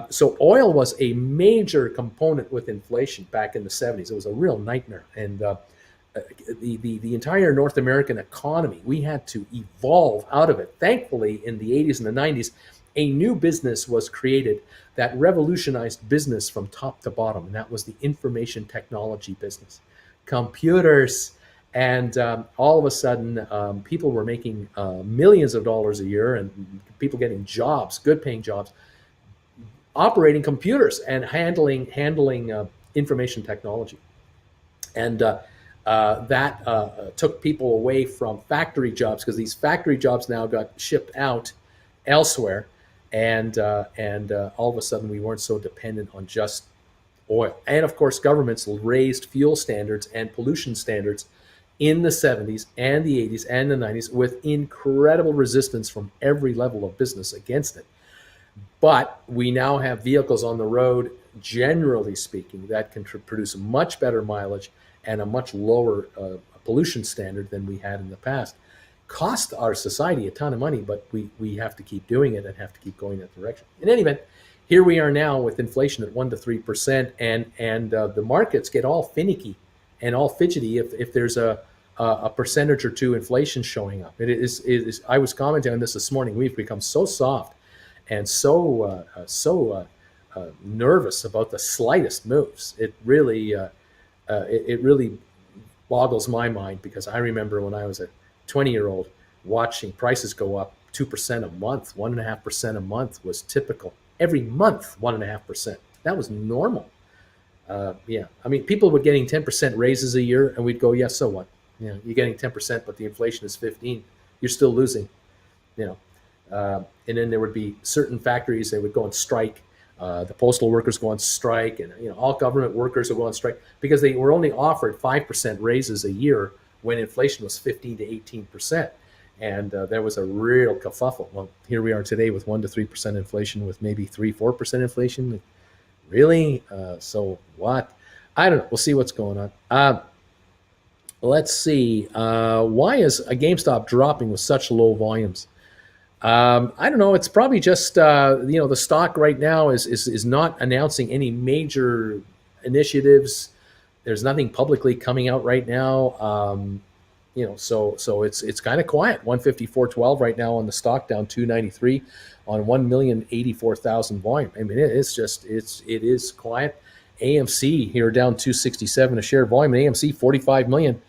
So oil was a major component with inflation back in the 70s. It was a real nightmare, and the entire North American economy, we had to evolve out of it. Thankfully, in the 80s and the 90s, a new business was created that revolutionized business from top to bottom, and that was the information technology business, computers. And all of a sudden, people were making millions of dollars a year, and people getting jobs, good paying jobs, operating computers and handling information technology. And that took people away from factory jobs, because these factory jobs now got shipped out elsewhere, and all of a sudden we weren't so dependent on just oil. And of course, governments raised fuel standards and pollution standards in the 70s and the 80s and the 90s with incredible resistance from every level of business against it. But we now have vehicles on the road, generally speaking, that can produce much better mileage and a much lower pollution standard than we had in the past. Cost our society a ton of money, but we have to keep doing it and have to keep going that direction. In any event, here we are now with inflation at 1 to 3%, and the markets get all finicky and all fidgety if there's a percentage or two inflation showing up. It is. I was commenting on this morning. We've become so soft and so nervous about the slightest moves. It really boggles my mind, because I remember when I was a 20-year-old watching prices go up 2% a month, 1.5% a month was typical. Every month, 1.5%. That was normal. Yeah, I mean, people were getting 10% raises a year, and we'd go, yeah, so what? You know, you're getting 10%, but the inflation is 15. You're still losing. You know, and then there would be certain factories, they would go on strike. The postal workers go on strike, and all government workers will go on strike because they were only offered 5% raises a year when inflation was 15 to 18%. And there was a real kerfuffle. Well, here we are today with 1 to 3% inflation, with maybe 3-4% inflation. Really? So what? I don't know. We'll see what's going on. Let's see. Why is a GameStop dropping with such low volumes? I don't know. It's probably just the stock right now is not announcing any major initiatives. There's nothing publicly coming out right now. So it's kind of quiet. 154.12 right now on the stock, down 293 on 1,084,000 volume. I mean, it is quiet. AMC here down 267 a share volume. AMC 45 million.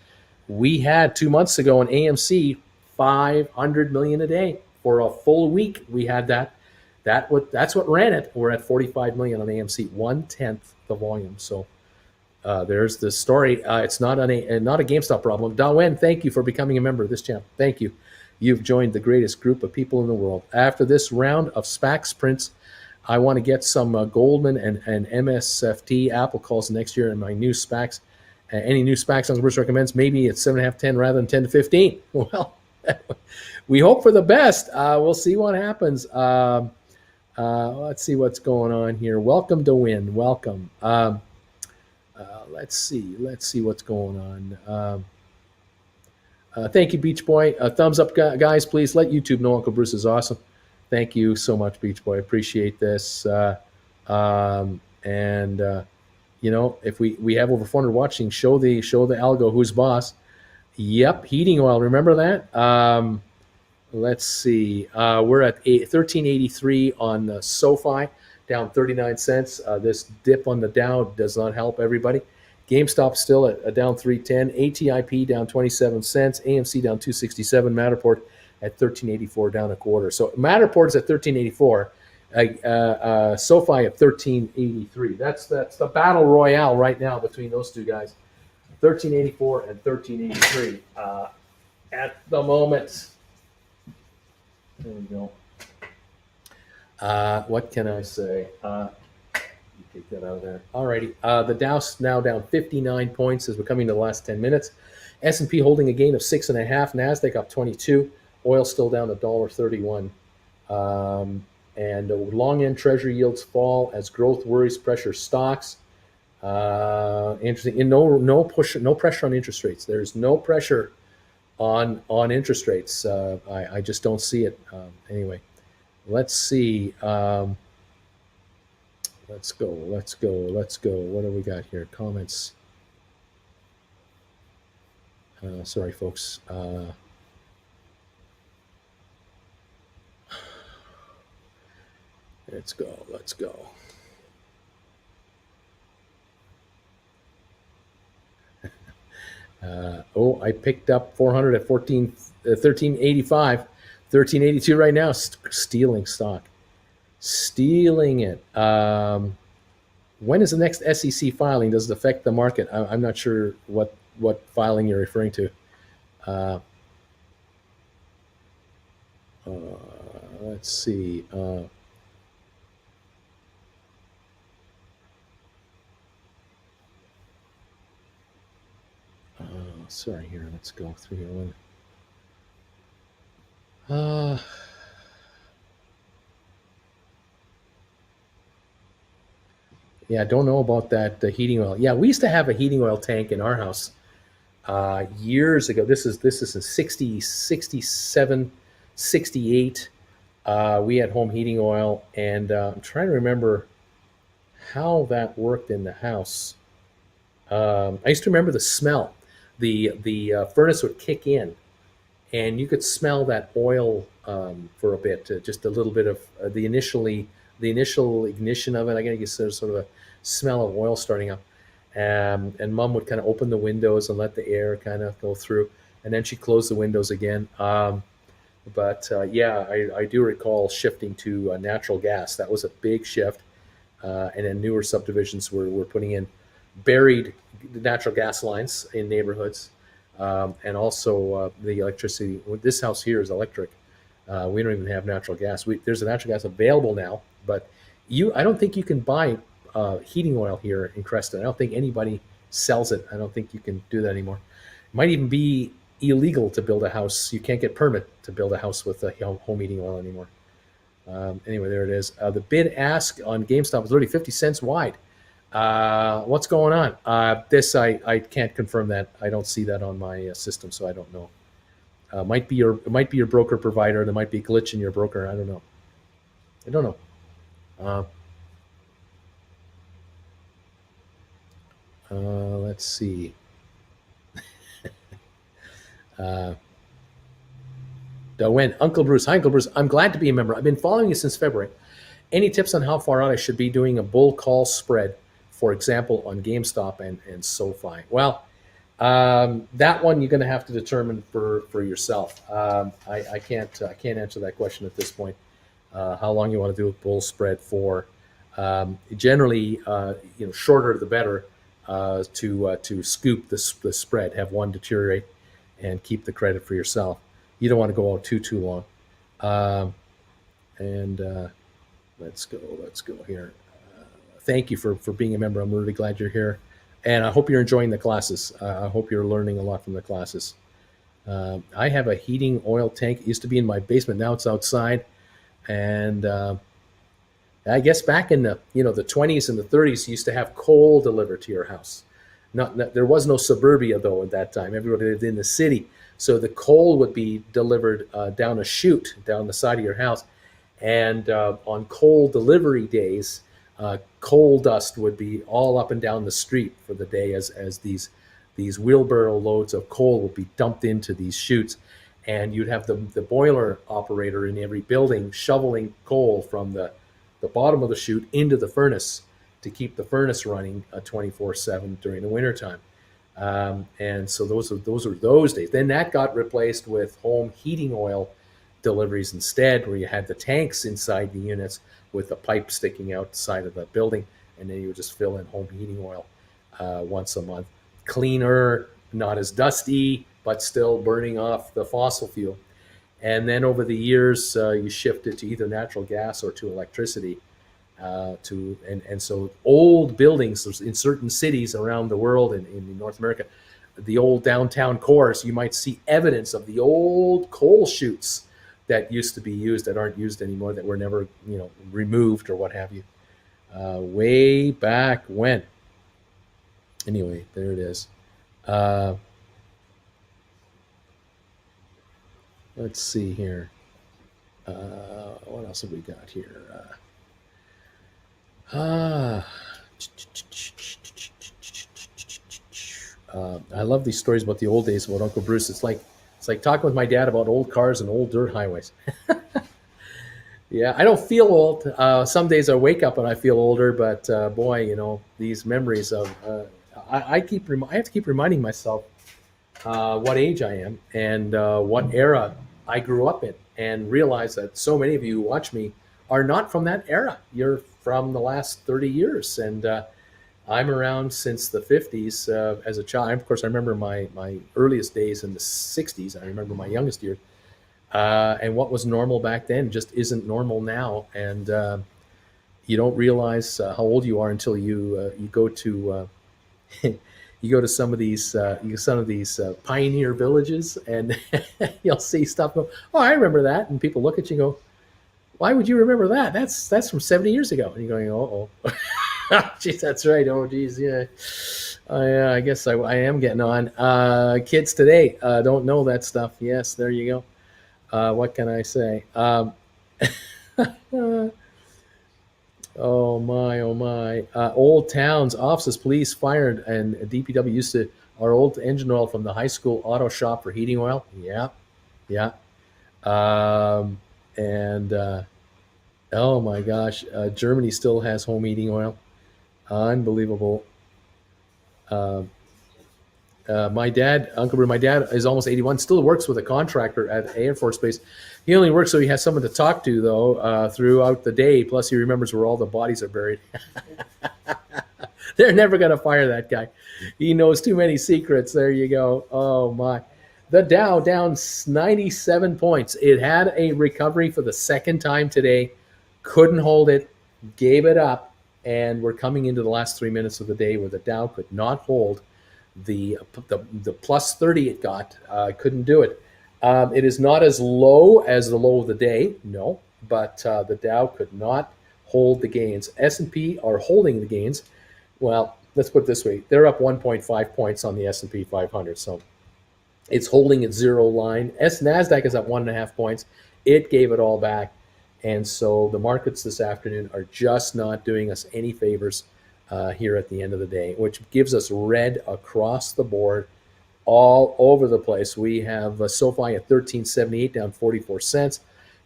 We had 2 months ago an AMC 500 million a day for a full week. We had that. That's what ran it. We're at 45 million on AMC, 1/10 the volume. So there's the story. It's not a GameStop problem. Dawen, thank you for becoming a member of this channel. Thank you. You've joined the greatest group of people in the world. After this round of SPACs prints, I want to get some Goldman and MSFT Apple calls next year in my new SPACs. Any new SPACs Bruce recommends? Maybe it's 7.5, 10 rather than 10 to 15. Well, we hope for the best. We'll see what happens. Let's see what's going on here. Welcome to Win. Welcome. Let's see what's going on. Thank you, Beach Boy. Thumbs up, guys. Please let YouTube know Uncle Bruce is awesome. Thank you so much, Beach Boy. Appreciate this. If we have over 400 watching, show the algo who's boss. Yep, heating oil. Remember that? Let's see. We're at 1383 on SoFi, down 39 cents. This dip on the Dow does not help everybody. GameStop still at down 310. ATIP down 27 cents. AMC down 267. Matterport at 1384, down a quarter. So Matterport is at 1384. SoFi at 1383. That's the battle royale right now between those two guys, 1384 and 1383 at the moment. There we go. What can I say? Take that out of there. Alrighty. The Dow's now down 59 points as we're coming to the last 10 minutes. S&P holding a gain of 6.5. Nasdaq up 22. Oil still down $1.31. And long end Treasury yields fall as growth worries pressure stocks. Interesting. And no pressure on interest rates. There's no pressure on interest rates. I just don't see it. Anyway, let's see. Let's go. What do we got here? Comments. Sorry, folks. Let's go. I picked up 400 at 1385, 1382 right now. Stealing stock. Stealing it. When is the next SEC filing? Does it affect the market? I'm not sure what filing you're referring to. Let's see. Sorry, here. Let's go through here. Yeah, I don't know about that heating oil. Yeah, we used to have a heating oil tank in our house years ago. This is in 60, 67, 68. We had home heating oil, and I'm trying to remember how that worked in the house. I used to remember the smell. The furnace would kick in, and you could smell that oil for a bit, just a little bit of the initial ignition of it. I guess there's sort of a smell of oil starting up. And Mom would kind of open the windows and let the air kind of go through, and then she'd close the windows again. But I do recall shifting to natural gas. That was a big shift. And then newer subdivisions were putting in buried natural gas lines in neighborhoods. And also the electricity. This house here is electric. We don't even have natural gas. There's a natural gas available now, but I don't think you can buy heating oil here in Creston. I don't think anybody sells it. I don't think you can do that anymore. It might even be illegal to build a house. You can't get permit to build a house with home heating oil anymore. Anyway, there it is. The bid ask on GameStop is literally 50 cents wide. What's going on? This I can't confirm that. I don't see that on my system, so I don't know. It might be your broker provider. There might be a glitch in your broker. I don't know. Let's see. Uncle Bruce. Hi, Uncle Bruce. I'm glad to be a member. I've been following you since February. Any tips on how far out I should be doing a bull call spread, for example, on GameStop and SoFi? Well, that one you're going to have to determine for yourself. I can't answer that question at this point. How long you want to do a bull spread for? Generally, shorter the better. To scoop the spread, have one deteriorate, and keep the credit for yourself. You don't want to go out too long. Let's go here. Thank you for being a member. I'm really glad you're here, and I hope you're enjoying the classes. I hope you're learning a lot from the classes. I have a heating oil tank. It used to be in my basement. Now it's outside, and I guess back in the 20s and the 30s, you used to have coal delivered to your house. There was no suburbia though at that time. Everybody lived in the city, so the coal would be delivered down a chute down the side of your house. And on coal delivery days, coal dust would be all up and down the street for the day as these wheelbarrow loads of coal would be dumped into these chutes. And you'd have the boiler operator in every building shoveling coal from the bottom of the chute into the furnace to keep the furnace running 24/7 during the wintertime. And so those are those days. Then that got replaced with home heating oil deliveries instead, where you had the tanks inside the units with the pipe sticking outside of the building, and then you would just fill in home heating oil once a month. Cleaner, not as dusty, but still burning off the fossil fuel. And then over the years, you shifted to either natural gas or to electricity. And so old buildings in certain cities around the world and in North America, the old downtown cores, you might see evidence of the old coal chutes that used to be used that aren't used anymore, that were never, removed or what have you. Way back when. Anyway, there it is. Let's see here. What else have we got here? I love these stories about the old days about Uncle Bruce. It's like talking with my dad about old cars and old dirt highways. Yeah, I don't feel old. Some days I wake up and I feel older, but boy, these memories of I have to keep reminding myself what age I am and what era I grew up in, and realize that so many of you who watch me are not from that era. You're from the last 30 years, and I'm around since the 50s as a child. Of course, I remember my earliest days in the 60s. I remember my youngest years. And what was normal back then just isn't normal now. And you don't realize how old you are until you go to you go to some of these pioneer villages, and you'll see stuff. Oh, I remember that, and people look at you and go, "Why would you remember that? That's from 70 years ago." And you're going, "Oh, geez, that's right. Oh, geez, yeah. I guess I am getting on." Kids today don't know that stuff. Yes, there you go. What can I say? Oh my, oh my. Old towns, offices, police, fire, and DPW used to, our old engine oil from the high school auto shop for heating oil. Yeah, yeah. And oh my gosh, Germany still has home heating oil. Unbelievable. My dad, my dad is almost 81, still works with a contractor at Air Force Base. He only works so he has someone to talk to, though, throughout the day. Plus, he remembers where all the bodies are buried. They're never going to fire that guy. He knows too many secrets. There you go. Oh, my. The Dow down 97 points. It had a recovery for the second time today. Couldn't hold it. Gave it up. And we're coming into the last 3 minutes of the day where the Dow could not hold the plus 30 it got. Couldn't do it. It is not as low as the low of the day, no, but the Dow could not hold the gains. S&P are holding the gains. Well, let's put it this way. They're up 1.5 points on the S&P 500, so it's holding its zero line. NASDAQ is up 1.5 points. It gave it all back. And so the markets this afternoon are just not doing us any favors here at the end of the day, which gives us red across the board all over the place. We have SoFi at 13.78, down 44 cents.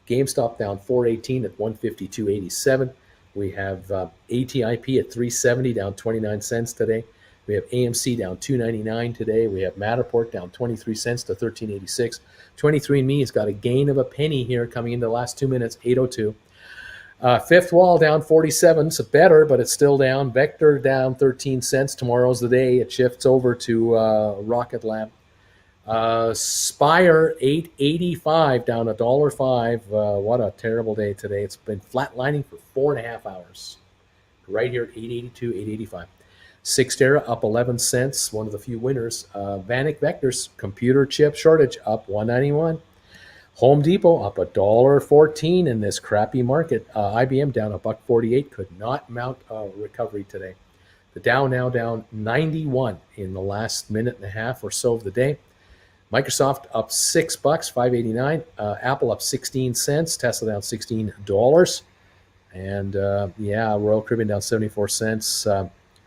GameStop down 4.18 at 152.87. We have ATIP at 3.70, down 29 cents today. We have AMC down 2.99 today. We have Matterport down 23 cents to 13.86. 23andMe has got a gain of a penny here coming into the last 2 minutes, 8.02. Fifth Wall down 47, so better, but it's still down. Vector down 13 cents. Tomorrow's the day. It shifts over to Rocket Lab. Spire 8.85, down $1.05. What a terrible day today. It's been flatlining for 4.5 hours. Right here at 8.82, 8.85. Cyxtera up 11 cents, one of the few winners. Vanek Vectors, computer chip shortage, up 191. Home Depot up $1.14 in this crappy market. IBM down $1.48, could not mount a recovery today. The Dow now down 91 in the last minute and a half or so of the day. Microsoft up $6, $5.89. Apple up 16 cents. Tesla down $16. And Royal Caribbean down 74 cents.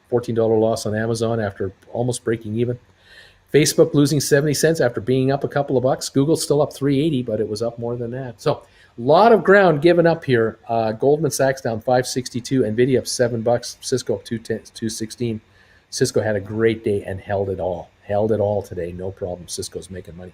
$14 loss on Amazon after almost breaking even. Facebook losing 70 cents after being up a couple of bucks. Google's still up 3.80, but it was up more than that. So a lot of ground given up here. Goldman Sachs down 5.62, Nvidia up $7, Cisco up 2.16. Cisco had a great day and held it all today. No problem. Cisco's making money.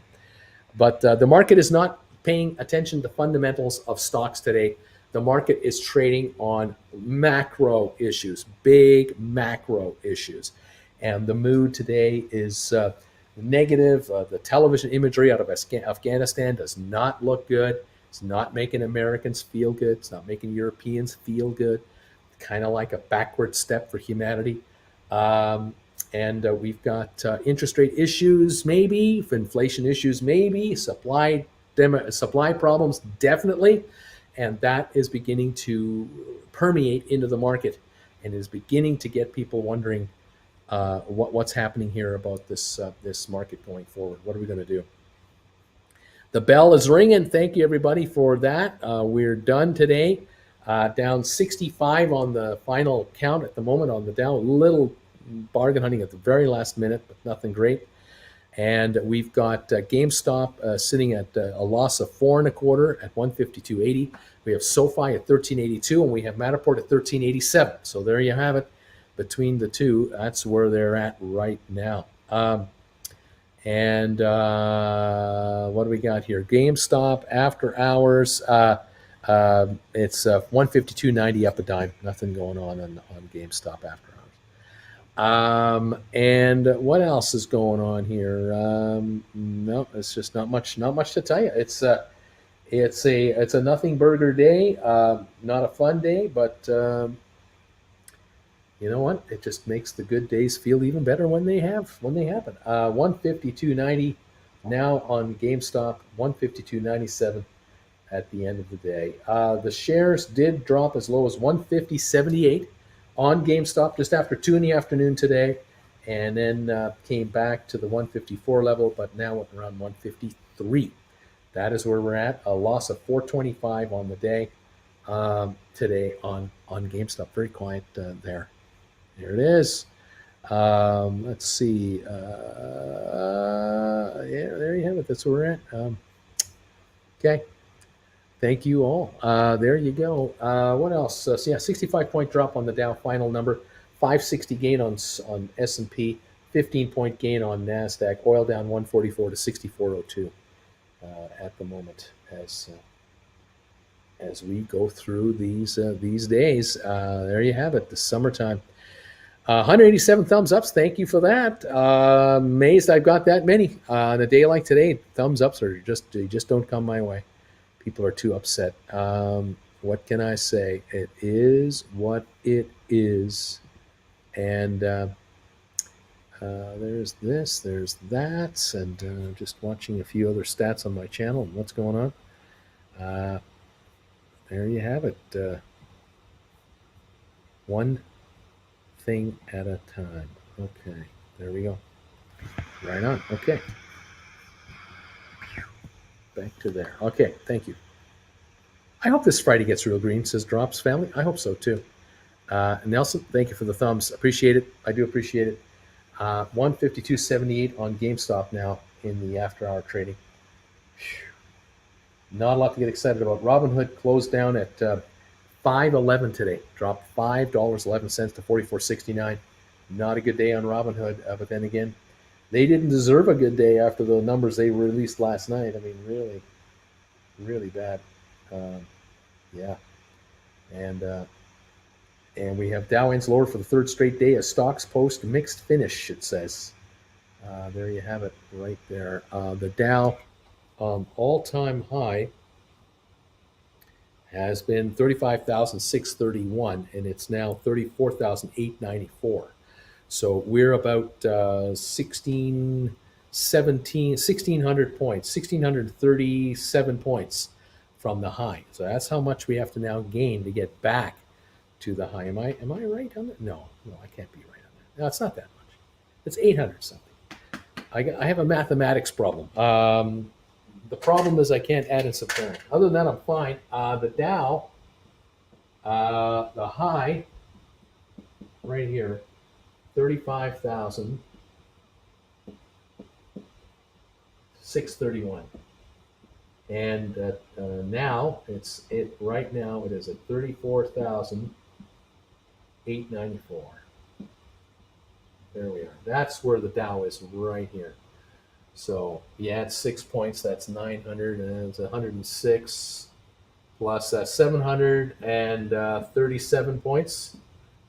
But the market is not paying attention to fundamentals of stocks today. The market is trading on macro issues, big macro issues. And the mood today is negative. The television imagery out of Afghanistan does not look good. It's not making Americans feel good. It's not making Europeans feel good. Kind of like a backward step for humanity. And we've got interest rate issues, maybe, inflation issues, maybe, supply problems, definitely. And that is beginning to permeate into the market and is beginning to get people wondering what's happening here about this market going forward. What are we going to do? The bell is ringing. Thank you, everybody, for that. We're done today. Down 65 on the final count at the moment on the Dow. A little bargain hunting at the very last minute, but nothing great. And we've got GameStop sitting at a loss of 4.25 at 152.80. We have SoFi at 13.82, and we have Matterport at 13.87. So there you have it. Between the two, that's where they're at right now. And what do we got here? GameStop after hours. It's 152.90 up a dime. Nothing going on GameStop after hours. And what else is going on here? No, it's just not much to tell you. It's a nothing burger day. Not a fun day, but you know what? It just makes the good days feel even better when they happen. 152.90 now on GameStop. 152.97 at the end of the day. The shares did drop as low as 150.78 on GameStop just after 2 in the afternoon today, and then came back to the 154 level, but now around 153. That is where we're at. A loss of 425 on the day today on GameStop. Very quiet there. There it is. Let's see. Yeah, there you have it. That's where we're at. Okay. Thank you all. There you go. What else? So yeah, 65-point drop on the Dow. Final number. 560 gain on S&P. 15-point gain on NASDAQ. Oil down 144 to 64.02 at the moment as we go through these days. There you have it. The summertime. 187 thumbs ups. Thank you for that. Amazed I've got that many on a day like today. Thumbs ups they just don't come my way. People are too upset. What can I say? It is what it is. And there's this, there's that, and just watching a few other stats on my channel and what's going on. There you have it. One thing at a time. Okay, there we go. Right on. Okay. Back to there. Okay, thank you. I hope this Friday gets real green, says Drops Family. I hope so too. Nelson, thank you for the thumbs. Appreciate it. I do appreciate it. 152.78 on GameStop now in the after-hour trading. Not a lot to get excited about. Robinhood closed down at $5.11 today. Dropped $5.11 to $44.69. Not a good day on Robinhood, but then again, they didn't deserve a good day after the numbers they released last night. I mean, really, really bad. Yeah. And we have Dow ends lower for the third straight day as stocks post mixed finish, it says. There you have it right there. The Dow all-time high has been 35,631, and it's now 34,894. So we're about 1,600 points, 1,637 points from the high. So that's how much we have to now gain to get back to the high. Am I right on that? No, I can't be right on that. No, it's not that much. It's 800 something. I have a mathematics problem. The problem is I can't add and subtract. Other than that, I'm fine. The Dow, the high right here, 35,631. And now right now it is at 34,894. There we are. That's where the Dow is right here. So you add 6 points, that's 900, and it's 106 plus 737 points.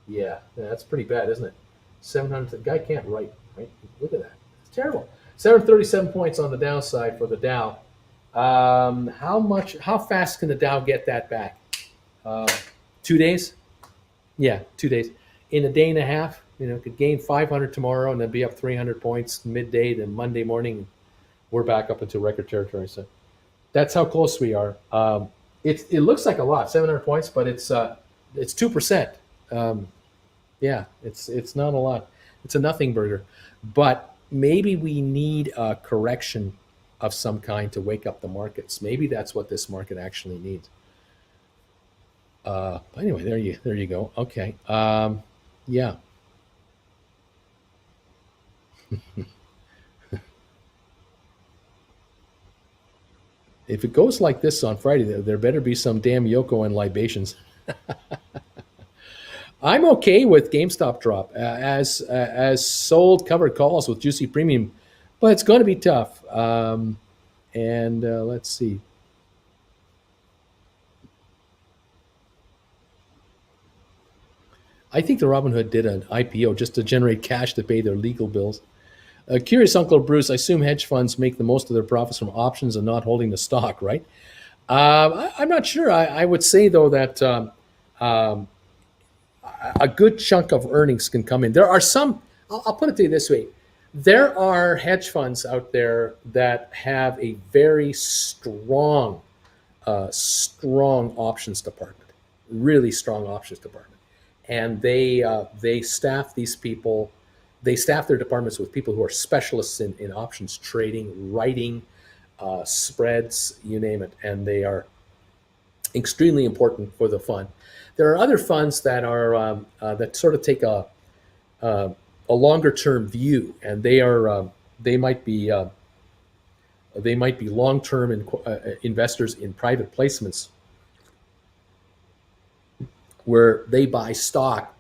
Yeah, that's pretty bad, isn't it? 700. The guy can't write, right? Look at that. It's terrible. 737 points on the downside for the Dow. How much? How fast can the Dow get that back? 2 days? Yeah, 2 days. In a day and a half, could gain 500 tomorrow and then be up 300 points midday to Monday morning. We're back up into record territory. So that's how close we are. It looks like a lot, 700 points, but it's 2%. Um, yeah, it's not a lot. It's a nothing burger, but maybe we need a correction of some kind to wake up the markets. Maybe that's what this market actually needs. Anyway, there you go. Okay. Yeah. If it goes like this on Friday, there better be some damn Yoko and libations. I'm okay with GameStop drop as sold covered calls with juicy premium, but it's going to be tough. And let's see. I think the Robinhood did an IPO just to generate cash to pay their legal bills. Curious, Uncle Bruce. I assume hedge funds make the most of their profits from options and not holding the stock, right? I'm not sure. I would say though that um, a good chunk of earnings can come in. There are some. I'll put it to you this way: there are hedge funds out there that have a very strong options department, really strong options department, and they staff these people. They staff their departments with people who are specialists in options trading, writing, spreads, you name it, and they are extremely important for the fund. There are other funds that are that sort of take a longer term view, and they might be long term investors in private placements where they buy stock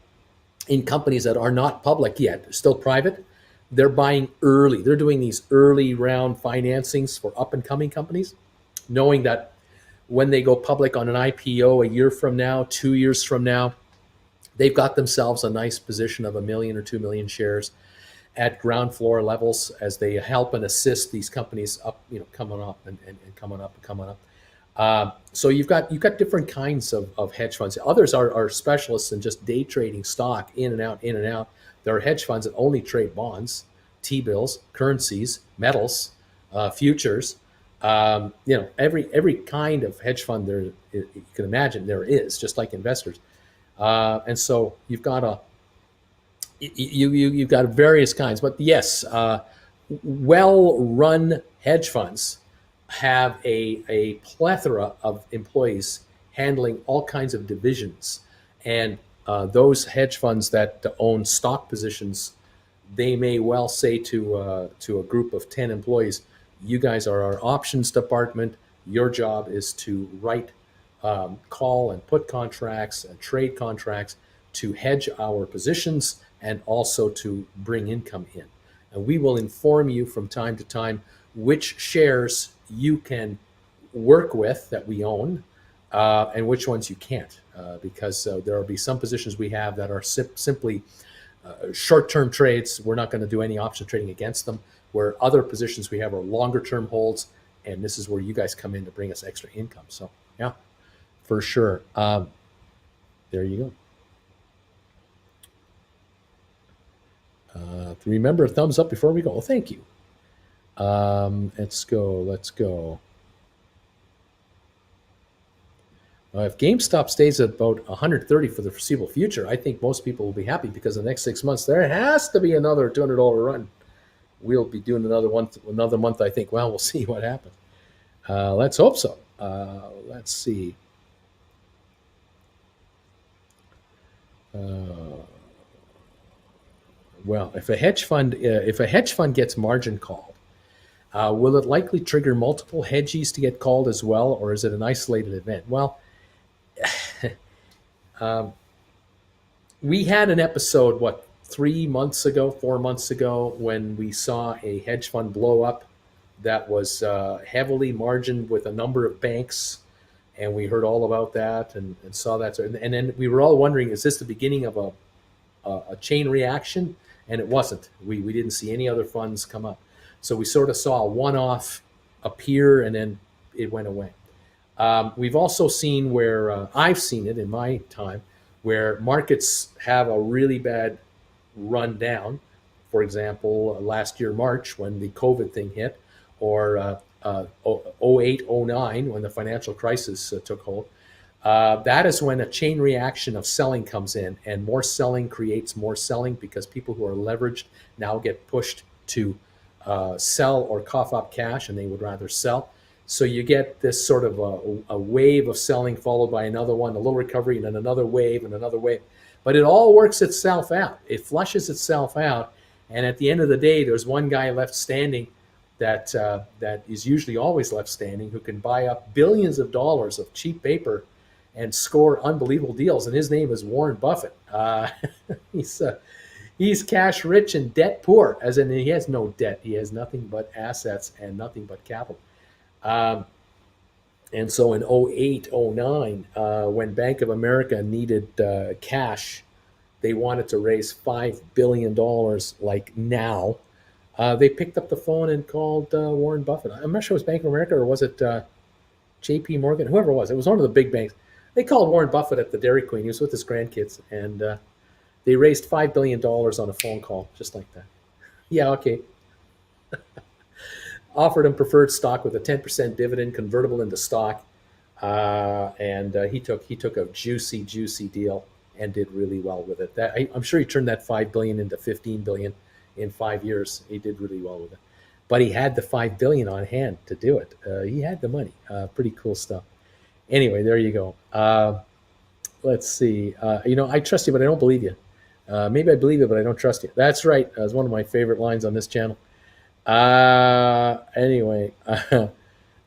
in companies that are not public yet, they're still private. They're buying early. They're doing these early round financings for up and coming companies, knowing that when they go public on an IPO a year from now, 2 years from now, they've got themselves a nice position of 1 million or 2 million shares at ground floor levels as they help and assist these companies up, coming up and coming up and coming up. So you've got different kinds of hedge funds. Others are specialists in just day trading stock in and out, in and out. There are hedge funds that only trade bonds, T-bills, currencies, metals, futures. Every kind of hedge fund there you can imagine there is, just like investors. And so you've got various kinds. But yes, well-run hedge funds have a plethora of employees handling all kinds of divisions. And those hedge funds that own stock positions, they may well say to a group of 10 employees, you guys are our options department. Your job is to write call and put contracts and trade contracts to hedge our positions and also to bring income in. And we will inform you from time to time which shares you can work with that we own and which ones you can't, because there will be some positions we have that are simply short-term trades. We're not going to do any option trading against them, where other positions we have are longer-term holds, and this is where you guys come in to bring us extra income. So yeah, for sure. There you go. Remember, a thumbs up before we go. Well, thank you. Let's go. Let's go. If GameStop stays at about 130 for the foreseeable future, I think most people will be happy because in the next 6 months there has to be another $200 run. We'll be doing another month. I think. Well, we'll see what happens. Let's hope so. Let's see. Well, if a hedge fund gets margin called, will it likely trigger multiple hedgies to get called as well, or is it an isolated event? Well, we had an episode 3 months ago, 4 months ago, when we saw a hedge fund blow up that was heavily margined with a number of banks, and we heard all about that and saw that. And then we were all wondering, is this the beginning of a chain reaction? And it wasn't. We didn't see any other funds come up. So we sort of saw a one-off appear, and then it went away. We've also seen where I've seen it in my time, where markets have a really bad run down. For example, last year, March, when the COVID thing hit, or 08, 09, when the financial crisis took hold. That is when a chain reaction of selling comes in, and more selling creates more selling because people who are leveraged now get pushed to sell or cough up cash, and they would rather sell. So you get this sort of a wave of selling followed by another one, a little recovery, and then another wave and another wave. But it all works itself out. It flushes itself out. And at the end of the day, there's one guy left standing that is usually always left standing, who can buy up billions of dollars of cheap paper and score unbelievable deals. And his name is Warren Buffett. He's cash rich and debt poor, as in he has no debt. He has nothing but assets and nothing but capital. And so in 08, 09, when Bank of America needed cash, they wanted to raise $5 billion like now. They picked up the phone and called Warren Buffett. I'm not sure it was Bank of America or was it JP Morgan, whoever it was. It was one of the big banks. They called Warren Buffett at the Dairy Queen. He was with his grandkids, and they raised $5 billion on a phone call, just like that. Yeah, okay. Offered him preferred stock with a 10% dividend convertible into stock, and he took a juicy deal and did really well with it. I'm sure he turned that $5 billion into $15 billion in 5 years. He did really well with it, but he had the $5 billion on hand to do it. He had the money. Pretty cool stuff. Anyway, there you go. Let's see. I trust you, but I don't believe you. Maybe I believe you, but I don't trust you. That's right. That's one of my favorite lines on this channel. Anyway,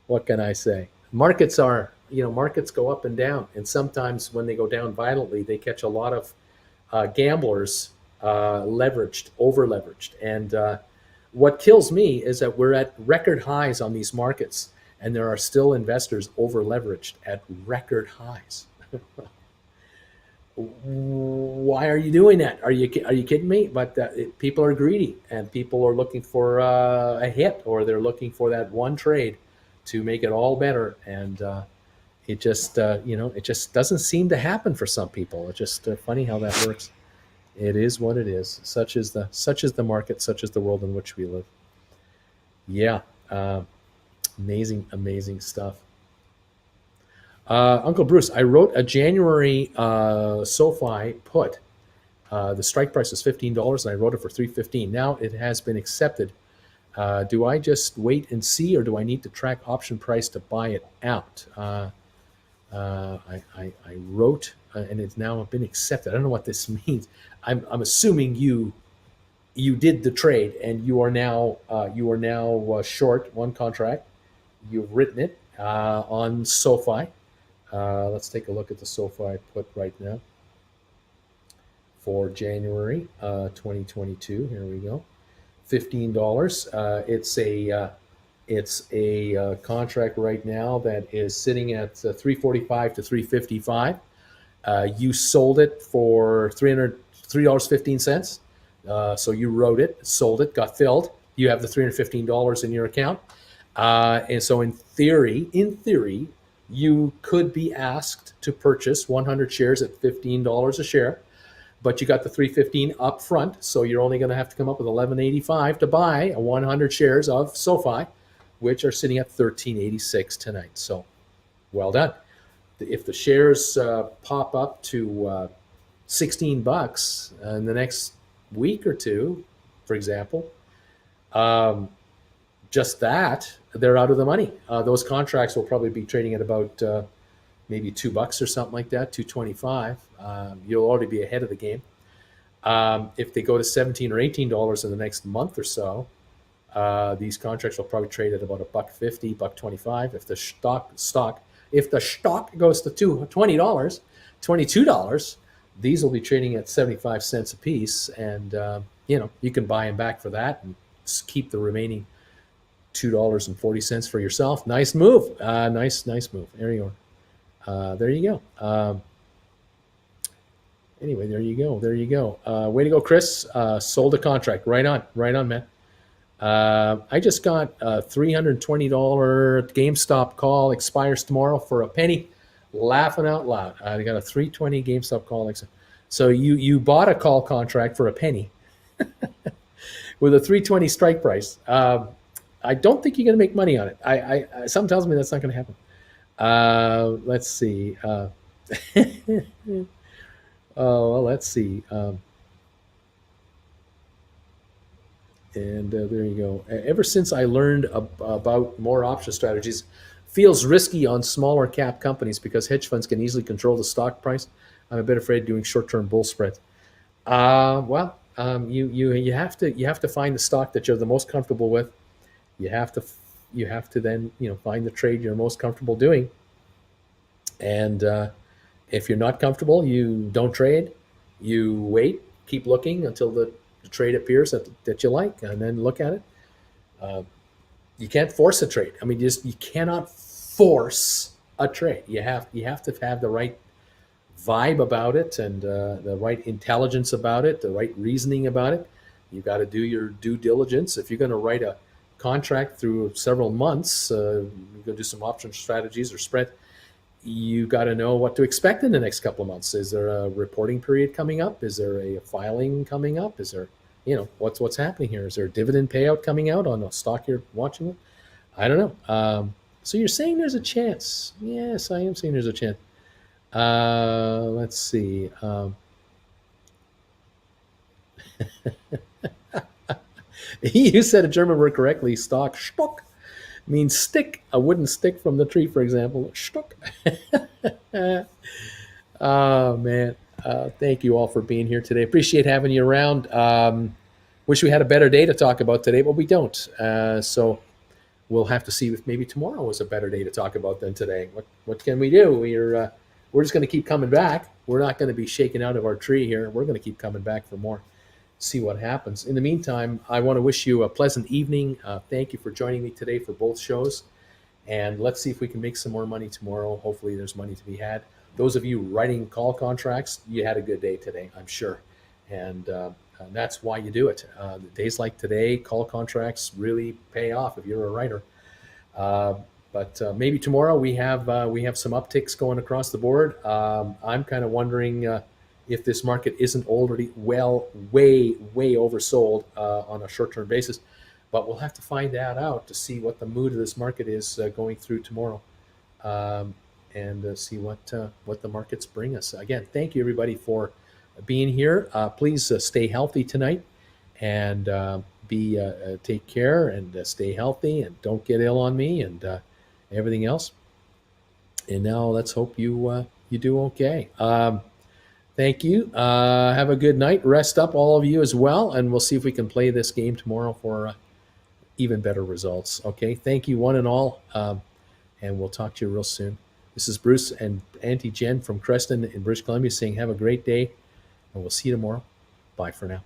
what can I say? Markets go up and down, and sometimes when they go down violently, they catch a lot of gamblers leveraged, over leveraged. And what kills me is that we're at record highs on these markets, and there are still investors over leveraged at record highs. Why are you doing that? Are you kidding me? But people are greedy, and people are looking for a hit, or they're looking for that one trade to make it all better. And it just doesn't seem to happen for some people. It's just funny how that works. It is what it is. Such is the market. Such is the world in which we live. Yeah, amazing stuff. Uncle Bruce, I wrote a January SoFi put. The strike price was $15, and I wrote it for $3.15. Now it has been accepted. Do I just wait and see, or do I need to track option price to buy it out? I wrote, and it's now been accepted. I don't know what this means. I'm assuming you did the trade, and you are now short one contract. You've written it on SoFi. Let's take a look at the SoFi put right now for January 2022. Here we go. $15. It's a contract right now that is sitting at $345 to $355. You sold it for $303.15. So you wrote it, sold it, got filled. You have the $315 in your account. And so in theory, you could be asked to purchase 100 shares at $15 a share, but you got the $315 up front, so you're only going to have to come up with $11.85 to buy 100 shares of SoFi, which are sitting at $13.86 tonight. So well done. If the shares pop up to $16 in the next week or two, for example, just that, they're out of the money. Those contracts will probably be trading at about maybe $2 or something like that, $2.25. You'll already be ahead of the game. If they go to $17 or $18 in the next month or so, these contracts will probably trade at about $1.50, $1.25. If the stock goes to $20, $22, these will be trading at 75 cents a piece, and you can buy them back for that and keep the remaining $2.40 for yourself. Nice move. Nice move. There you are. There you go. Anyway, there you go. There you go. Way to go, Chris. Sold a contract. Right on, man. I just got a $320 GameStop call, expires tomorrow for a penny. Laughing out loud. I got a $320 GameStop call. So you bought a call contract for a penny with a $320 strike price. I don't think you're going to make money on it. Something tells me that's not going to happen. Let's see. Well, let's see. And there you go. Ever since I learned about more option strategies, feels risky on smaller cap companies because hedge funds can easily control the stock price. I'm a bit afraid doing short-term bull spreads. You have to find the stock that you're the most comfortable with. You have to then find the trade you're most comfortable doing. And if you're not comfortable, you don't trade. You wait, keep looking until the trade appears that you like, and then look at it. You can't force a trade. I mean, you cannot force a trade. You have to have the right vibe about it and the right intelligence about it, the right reasoning about it. You've got to do your due diligence. If you're going to write a contract through several months, you're going to do some option strategies or spread. You got to know what to expect in the next couple of months. Is there a reporting period coming up? Is there a filing coming up? Is there, what's happening here? Is there a dividend payout coming out on a stock you're watching? I don't know. So you're saying there's a chance? Yes, I am saying there's a chance. Let's see. You said a German word correctly. Stock means stick, a wooden stick from the tree, for example. Stock. Oh, man. Thank you all for being here today. Appreciate having you around. Wish we had a better day to talk about today, but we don't. So we'll have to see if maybe tomorrow is a better day to talk about than today. What can we do? We're just going to keep coming back. We're not going to be shaken out of our tree here. We're going to keep coming back for more. See what happens. In the meantime, I want to wish you a pleasant evening. Thank you for joining me today for both shows. And let's see if we can make some more money tomorrow. Hopefully there's money to be had. Those of you writing call contracts, you had a good day today, I'm sure. And that's why you do it. The days like today, call contracts really pay off if you're a writer. But maybe tomorrow we have some upticks going across the board. I'm kind of wondering if this market isn't already way oversold on a short-term basis. But we'll have to find that out to see what the mood of this market is going through tomorrow, and see what the markets bring us. Again, thank you everybody for being here. Please stay healthy tonight, and take care and stay healthy, and don't get ill on me, and everything else. And now let's hope you do okay. Thank you. Have a good night. Rest up, all of you as well, and we'll see if we can play this game tomorrow for even better results. Okay. Thank you, one and all, and we'll talk to you real soon. This is Bruce and Auntie Jen from Creston in British Columbia saying have a great day, and we'll see you tomorrow. Bye for now.